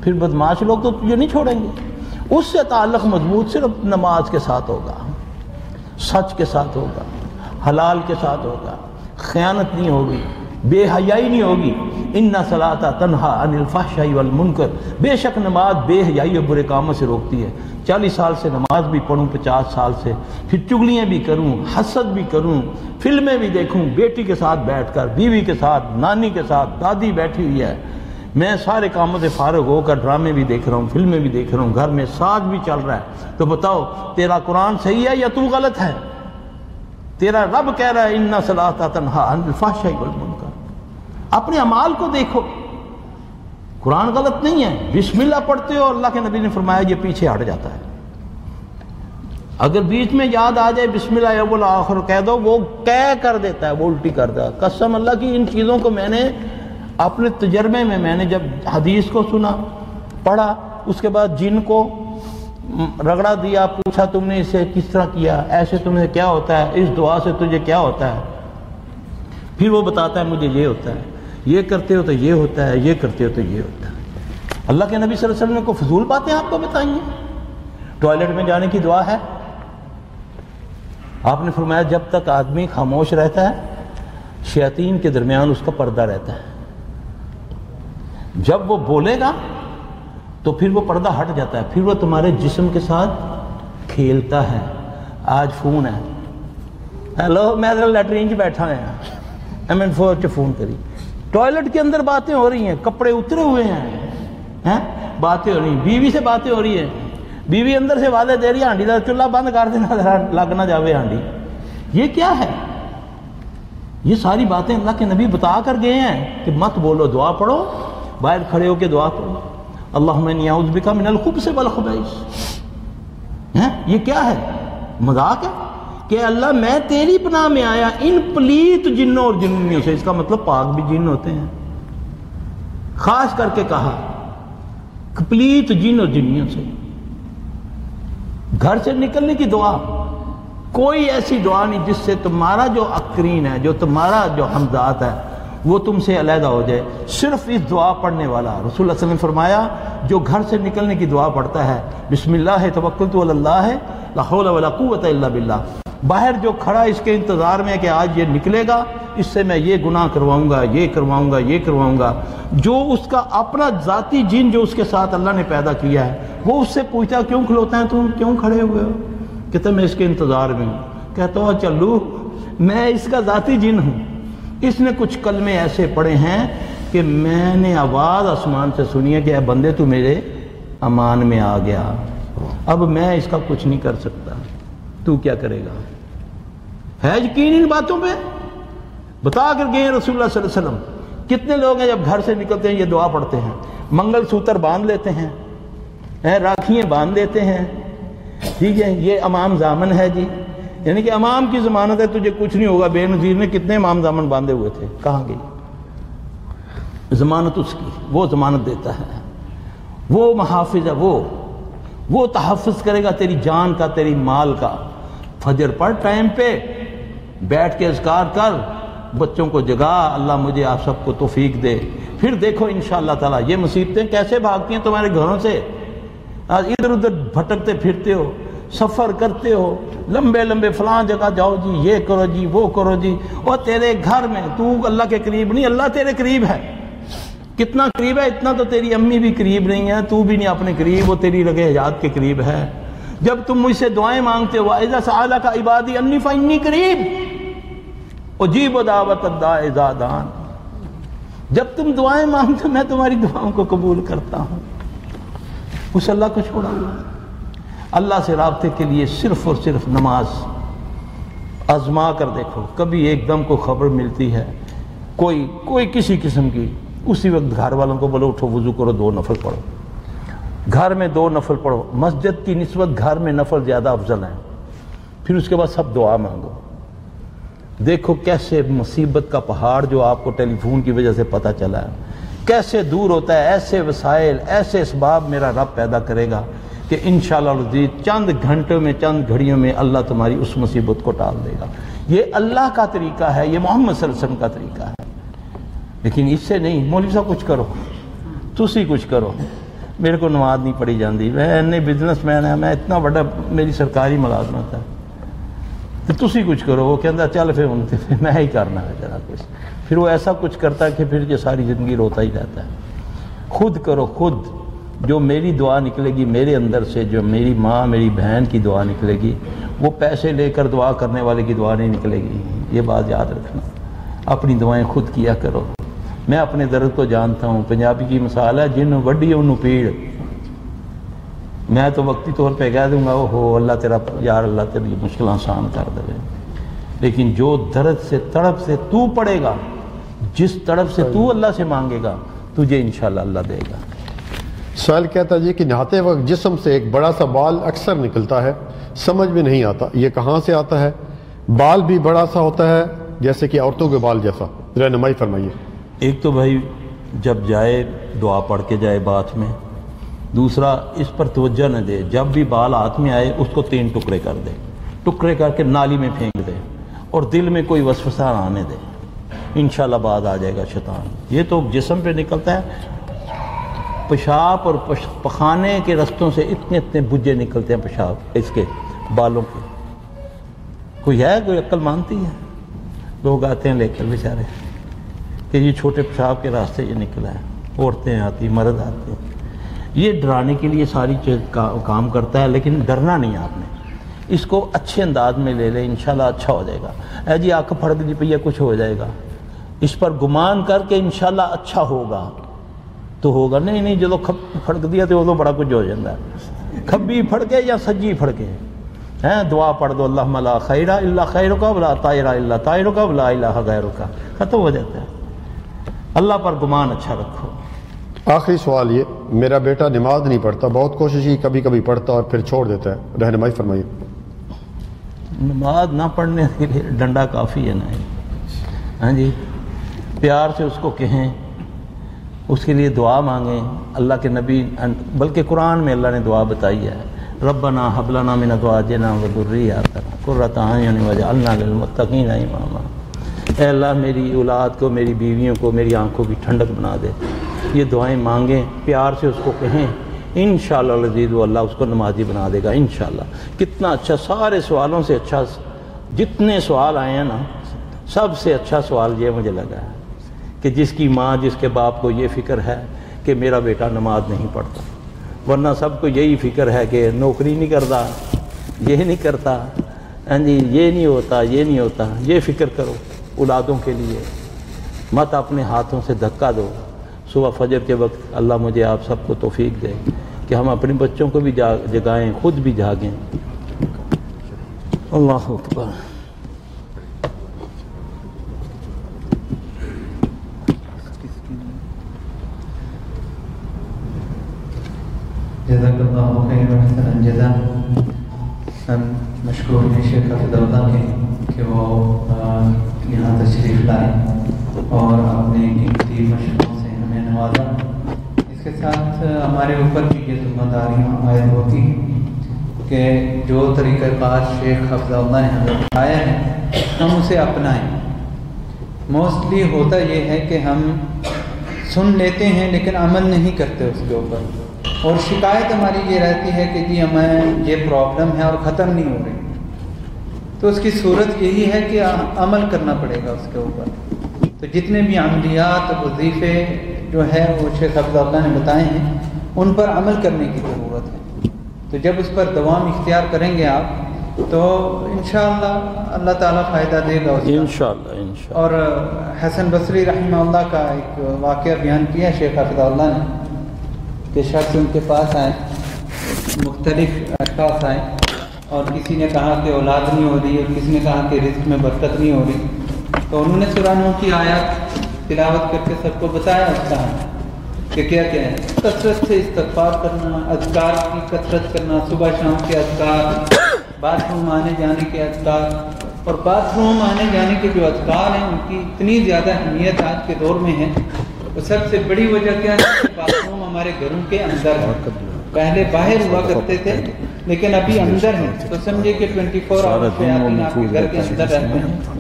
پھر بدمعاش لوگ تو تجھے نہیں چھوڑیں گے. اس سے تعلق مضبوط صرف نماز کے ساتھ ہوگا, سچ کے ساتھ ہوگا, حلال کے ساتھ ہوگا, خیانت نہیں ہوگی, بے حیائی نہیں ہوگی. ان صلاۃ تنہا عن الفحشاء والمنکر، بے شک نماز بے حیائی اور برے کاموں سے روکتی ہے. 40 سال سے نماز بھی پڑھوں، 50 سال سے، پھر چگلیاں بھی کروں، حسد بھی کروں، فلمیں بھی دیکھوں، بیٹی کے ساتھ بیٹھ کر، بیوی کے ساتھ، نانی کے ساتھ، دادی بیٹھی ہوئی ہے، میں سارے کاموں سے فارغ ہو کر ڈرامے بھی دیکھ رہا ہوں، فلمیں بھی دیکھ رہا ہوں، گھر میں ساز بھی چل رہا ہے. تو بتاؤ تیرا قرآن صحیح ہے یا تو غلط ہے؟ تیرا رب کہہ رہا ہے ان صلاۃ تنہا عن الفحشاء والمنکر. اپنے اعمال کو دیکھو، قرآن غلط نہیں ہے. بسم اللہ پڑھتے ہو، اللہ کے نبی نے فرمایا یہ پیچھے ہٹ جاتا ہے. اگر بیچ میں یاد آ جائے بسم اللہ اول آخر کہہ دو، وہ کر دیتا ہے، وہ الٹی کر دیتا ہے. قسم اللہ کی ان چیزوں کو میں نے اپنے تجربے میں نے جب حدیث کو سنا، پڑھا، اس کے بعد جن کو رگڑا دیا، پوچھا تم نے اسے کس طرح کیا، ایسے تمہیں کیا ہوتا ہے، اس دعا سے تجھے کیا ہوتا ہے، پھر وہ بتاتا ہے مجھے یہ ہوتا ہے، یہ کرتے ہو تو یہ ہوتا ہے، یہ کرتے ہو تو یہ ہوتا ہے. اللہ کے نبی صلی اللہ علیہ وسلم نے کوئی فضول باتیں آپ کو بتائیں گے؟ ٹوائلٹ میں جانے کی دعا ہے. آپ نے فرمایا جب تک آدمی خاموش رہتا ہے شیاطین کے درمیان اس کا پردہ رہتا ہے، جب وہ بولے گا تو پھر وہ پردہ ہٹ جاتا ہے، پھر وہ تمہارے جسم کے ساتھ کھیلتا ہے. آج فون ہے، ہیلو میں ذرا لیٹرین بیٹھا ہوں، میں فوج فون کری، ٹوائلٹ کے اندر باتیں ہو رہی ہیں، کپڑے اترے ہوئے ہیں، باتیں ہو رہی ہیں، بیوی سے باتیں ہو رہی ہیں، بیوی اندر سے وعدے دے رہی ہے ہانڈی کا چولہا بند کر دینا، لگ نہ جاوے ہانڈی. یہ کیا ہے؟ یہ ساری باتیں اللہ کے نبی بتا کر گئے ہیں کہ مت بولو، دعا پڑھو، باہر کھڑے ہو کے دعا پڑھو، اللہم انی اعوذ بک من الخبث والخبائث. یہ کیا ہے؟ مذاق ہے کہ اللہ میں تیری پناہ میں آیا ان پلیت جنوں اور جنوں سے. اس کا مطلب پاک بھی جن ہوتے ہیں، خاص کر کے کہا پلیت جن اور جنوں سے. گھر سے نکلنے کی دعا کوئی ایسی دعا نہیں جس سے تمہارا جو اقرین ہے، جو تمہارا جو ہمذات ہے، وہ تم سے علیحدہ ہو جائے. صرف اس دعا پڑھنے والا، رسول اللہ صلی اللہ علیہ وسلم نے فرمایا جو گھر سے نکلنے کی دعا پڑھتا ہے بسم اللہ توکلت علی اللہ لا حول ولا قوت الا باللہ، باہر جو کھڑا اس کے انتظار میں کہ آج یہ نکلے گا، اس سے میں یہ گناہ کرواؤں گا، یہ کرواؤں گا، یہ کرواؤں گا، جو اس کا اپنا ذاتی جن جو اس کے ساتھ اللہ نے پیدا کیا ہے وہ اس سے پوچھتا کیوں کھلوتا ہے، تم کیوں کھڑے ہوئے ہو؟ کہتا میں اس کے انتظار میں ہوں. کہتا ہوں چلو میں اس کا ذاتی جن ہوں، اس نے کچھ کلمے ایسے پڑھے ہیں کہ میں نے آواز آسمان سے سنی ہے کہ اے بندے تو میرے امان میں آ گیا، اب میں اس کا کچھ نہیں کر سکتا، تو کیا کرے گا؟ ہے یقین ان باتوں پہ؟ بتا کر گئے رسول اللہ صلی اللہ علیہ وسلم. کتنے لوگ ہیں جب گھر سے نکلتے ہیں یہ دعا پڑھتے ہیں، منگل سوتر باندھ لیتے ہیں، راکھیاں باندھ دیتے ہیں، ٹھیک ہے، یہ امام ضامن ہے جی، یعنی کہ امام کی ضمانت ہے تجھے کچھ نہیں ہوگا. بے نظیر نے کتنے امام ضامن باندھے ہوئے تھے، کہاں گئی ضمانت اس کی؟ وہ ضمانت دیتا ہے، وہ محافظ ہے، وہ تحفظ کرے گا تیری جان کا، تیری مال کا. فجر پڑھ ٹائم پہ، بیٹھ کے اذکار کر، بچوں کو جگا، اللہ مجھے آپ سب کو توفیق دے. پھر دیکھو انشاءاللہ تعالیٰ یہ مصیبتیں کیسے بھاگتی ہیں تمہارے گھروں سے. آج ادھر ادھر بھٹکتے پھرتے ہو، سفر کرتے ہو، لمبے لمبے فلاں جگہ جاؤ جی، یہ کرو جی، وہ کرو جی، اور تیرے گھر میں تو اللہ کے قریب نہیں، اللہ تیرے قریب ہے. کتنا قریب ہے؟ اتنا تو تیری امی بھی قریب نہیں ہے، تو بھی نہیں اپنے قریب، وہ تیری رگ حجات کے قریب ہے. جب تم مجھ سے دعائیں مانگتے ہو اذا سألک عبادی انی فانی قریب اجیب دعوت الداع اذا دعان، جب تم دعائیں مانگتے ہو میں تمہاری دعاؤں کو قبول کرتا ہوں. اس اللہ کو چھوڑا ہوا. اللہ سے رابطے کے لیے صرف اور صرف نماز. آزما کر دیکھو، کبھی ایک دم کو خبر ملتی ہے کوئی کسی قسم کی، اسی وقت گھر والوں کو بولو اٹھو وضو کرو، 2 نفل پڑھو، گھر میں 2 نفل پڑھو. مسجد کی نسبت گھر میں نفل زیادہ افضل ہیں. پھر اس کے بعد سب دعا مانگو. دیکھو کیسے مصیبت کا پہاڑ جو آپ کو ٹیلی فون کی وجہ سے پتہ چلا ہے کیسے دور ہوتا ہے. ایسے وسائل، ایسے اسباب میرا رب پیدا کرے گا کہ انشاءاللہ العزیز چند گھنٹوں میں، چند گھڑیوں میں اللہ تمہاری اس مصیبت کو ٹال دے گا. یہ اللہ کا طریقہ ہے، یہ محمد صلی اللہ علیہ وسلم کا طریقہ ہے. لیکن اس سے نہیں. مولوی صاحب کچھ کرو، تسی کچھ کرو، میرے کو نماز نہیں پڑھی جاندی، میں اینے بزنس مین ہے، میں اتنا بڑا میری سرکاری ملازمت ہے، تو تسی کچھ کرو. وہ کہندا چل پھر میں ہی کرنا ہے ذرا کچھ. پھر وہ ایسا کچھ کرتا ہے کہ پھر یہ ساری زندگی روتا ہی رہتا ہے. خود کرو خود. جو میری دعا نکلے گی میرے اندر سے، جو میری ماں میری بہن کی دعا نکلے گی، وہ پیسے لے کر دعا کرنے والے کی دعا نہیں نکلے گی. یہ بات یاد رکھنا. اپنی دعائیں خود کیا کرو. میں اپنے درد کو جانتا ہوں. پنجابی کی مثال ہے، جن وڈی انہوں پیڑ. میں تو وقتی طور پہ کہہ دوں گا اوہو اللہ تیرا یار اللہ تیری مشکل آسان کر دے، لیکن جو درد سے تڑپ سے تو پڑے گا، جس تڑپ سے تو اللہ سے مانگے گا، تجھے انشاءاللہ اللہ دے گا. سوال کہتا جی کہ نہاتے وقت جسم سے ایک بڑا سا بال اکثر نکلتا ہے، سمجھ میں نہیں آتا یہ کہاں سے آتا ہے؟ بال بھی بڑا سا ہوتا ہے جیسے کہ عورتوں کے بال جیسا، رہنمائی فرمائیے. ایک تو بھائی جب جائے دعا پڑھ کے جائے بات میں. دوسرا اس پر توجہ نہ دے. جب بھی بال ہاتھ میں آئے اس کو 3 ٹکڑے کر دے، ٹکڑے کر کے نالی میں پھینک دے، اور دل میں کوئی وسوسہ نہ آنے دے. انشاءاللہ بعد آ جائے گا شیطان. یہ تو جسم پہ نکلتا ہے. پیشاب اور پخانے کے رستوں سے اتنے بجے نکلتے ہیں پیشاب اس کے بالوں کے. کوئی ہے کوئی عقل مانتی ہے؟ لوگ آتے ہیں لے کر بیچارے کہ یہ چھوٹے پیشاب کے راستے یہ نکلا ہے. عورتیں آتی، مرد آتے ہیں. یہ ڈرانے کے لیے ساری چیز کام کرتا ہے، لیکن ڈرنا نہیں آپ نے. اس کو اچھے انداز میں لے لے، انشاءاللہ اچھا ہو جائے گا. اے جی آنکھ پھڑک دی پئی ہے کچھ ہو جائے گا، اس پر گمان کر کے انشاءاللہ اچھا ہوگا تو ہوگا. نہیں جدو پھڑک دیا تو بڑا کچھ ہو جاتا ہے. کھبی پھڑکے یا سجی پھڑکے ہیں، دعا پڑھ دو اللہم لا خیر الا خیرک ولا طائر الا طائرک ولا الہ غیرک، ختم ہو جاتا ہے. اللہ پر گمان اچھا رکھو. آخری سوال یہ، میرا بیٹا نماز نہیں پڑھتا، بہت کوشش کی، کبھی کبھی پڑھتا اور پھر چھوڑ دیتا ہے، رہنمائی فرمائیے. نماز نہ پڑھنے کے لیے ڈنڈا کافی ہے نا. ہاں جی، پیار سے اس کو کہیں، اس کے لیے دعا مانگیں. اللہ کے نبی بلکہ قرآن میں اللہ نے دعا بتائی ہے، ربنا حب لنا من ازواجنا وذریاتنا قرۃ اعین واجعلنا للمتقین اماما. اے اللہ میری اولاد کو، میری بیویوں کو، میری آنکھوں کی ٹھنڈک بنا دے. یہ دعائیں مانگیں، پیار سے اس کو کہیں، انشاءاللہ العزیز وہ اللہ اس کو نمازی بنا دے گا انشاءاللہ. کتنا اچھا، سارے سوالوں سے اچھا، جتنے سوال آئے ہیں نا سب سے اچھا سوال یہ مجھے لگا ہے کہ جس کی ماں جس کے باپ کو یہ فکر ہے کہ میرا بیٹا نماز نہیں پڑھتا. ورنہ سب کو یہی فکر ہے کہ نوکری نہیں کرتا، یہ نہیں کرتا، ہاں جی یہ نہیں ہوتا، یہ نہیں ہوتا. یہ فکر کرو اولادوں کے لیے، مت اپنے ہاتھوں سے دھکا دو. صبح فجر کے وقت اللہ مجھے آپ سب کو توفیق دے کہ ہم اپنے بچوں کو بھی جگائیں، خود بھی جاگیں. اللہ اکبر. جزاک اللہ خیر و احسن الجزاء. ہم مشکور ہیں شیخ حافظ اللہ کے کہ وہ یہاں تشریف لائے اور اپنے قیمتی مشوروں سے ہمیں نوازا. اس کے ساتھ ہمارے اوپر بھی یہ ذمہ داریاں عائد ہوتی ہیں کہ جو طریقہ کار شیخ حافظ اللہ نے ہمیں بتایا ہے ہم اسے اپنائیں. موسٹلی ہوتا یہ ہے کہ ہم سن لیتے ہیں لیکن عمل نہیں کرتے اس کے اوپر، اور شکایت ہماری یہ رہتی ہے کہ جی ہمیں یہ پرابلم ہے اور ختم نہیں ہو رہی. تو اس کی صورت یہی ہے کہ عمل کرنا پڑے گا اس کے اوپر. تو جتنے بھی عملیات وظیفے جو ہے وہ شیخ حافظ اللہ نے بتائے ہیں ان پر عمل کرنے کی ضرورت ہے. تو جب اس پر دوام اختیار کریں گے آپ تو انشاءاللہ اللہ تعالیٰ فائدہ دے گا اس کا انشاءاللہ. اور حسن بصری رحمہ اللہ کا ایک واقعہ بیان کیا شیخ حافظ اللہ نے کہ شخص ان کے پاس آئے، مختلف اشخاص آئے، اور کسی نے کہا کہ اولاد نہیں ہو رہی اور کسی نے کہا کہ رزق میں برکت نہیں ہو رہی. تو انہوں نے سورہ نوح کی آیات تلاوت کر کے سب کو بتایا اس کا کہ کیا کیا ہے. کثرت سے استغفار کرنا، اذکار کی کثرت کرنا، صبح شام کے اذکار، باتھ روم آنے جانے کے اذکار. اور باتھ روم آنے جانے کے جو اذکار ہیں ان کی اتنی زیادہ اہمیت آج کے دور میں ہے. تو سب سے بڑی وجہ کیا ہے کہ باتھ روم ہمارے گھروں کے اندر ہے. پہلے باہر ہوا کرتے تھے لیکن ابھی اندر ہیں. تو سمجھے کہ 24 آورز شیاطین آپ کے گھر کے اندر رہتے ہیں.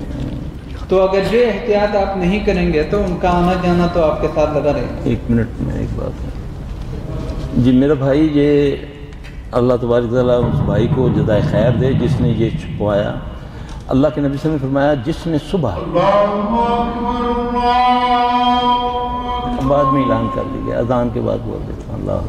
تو اگر یہ احتیاط آپ نہیں کریں گے تو ان کا آنا جانا تو آپ کے ساتھ لگا رہے گا. ایک منٹ میں ایک بات ہے جی میرا بھائی، یہ اللہ تبارک تعالیٰ اس بھائی کو جزائے خیر دے جس نے یہ چھپوایا. اللہ کے نبی صلی اللہ علیہ وسلم نے فرمایا جس نے صبح بعد میں اعلان کر لی گیا، اذان کے بعد بول دیتا ہوں اللہ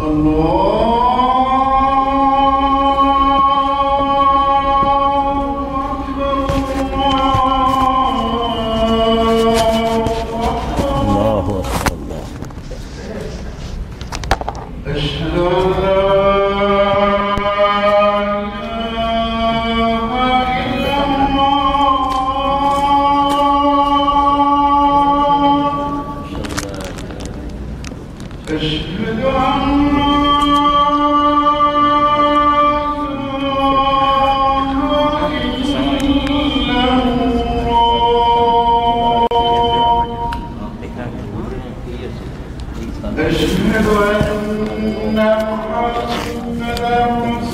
أشهد أن محمدا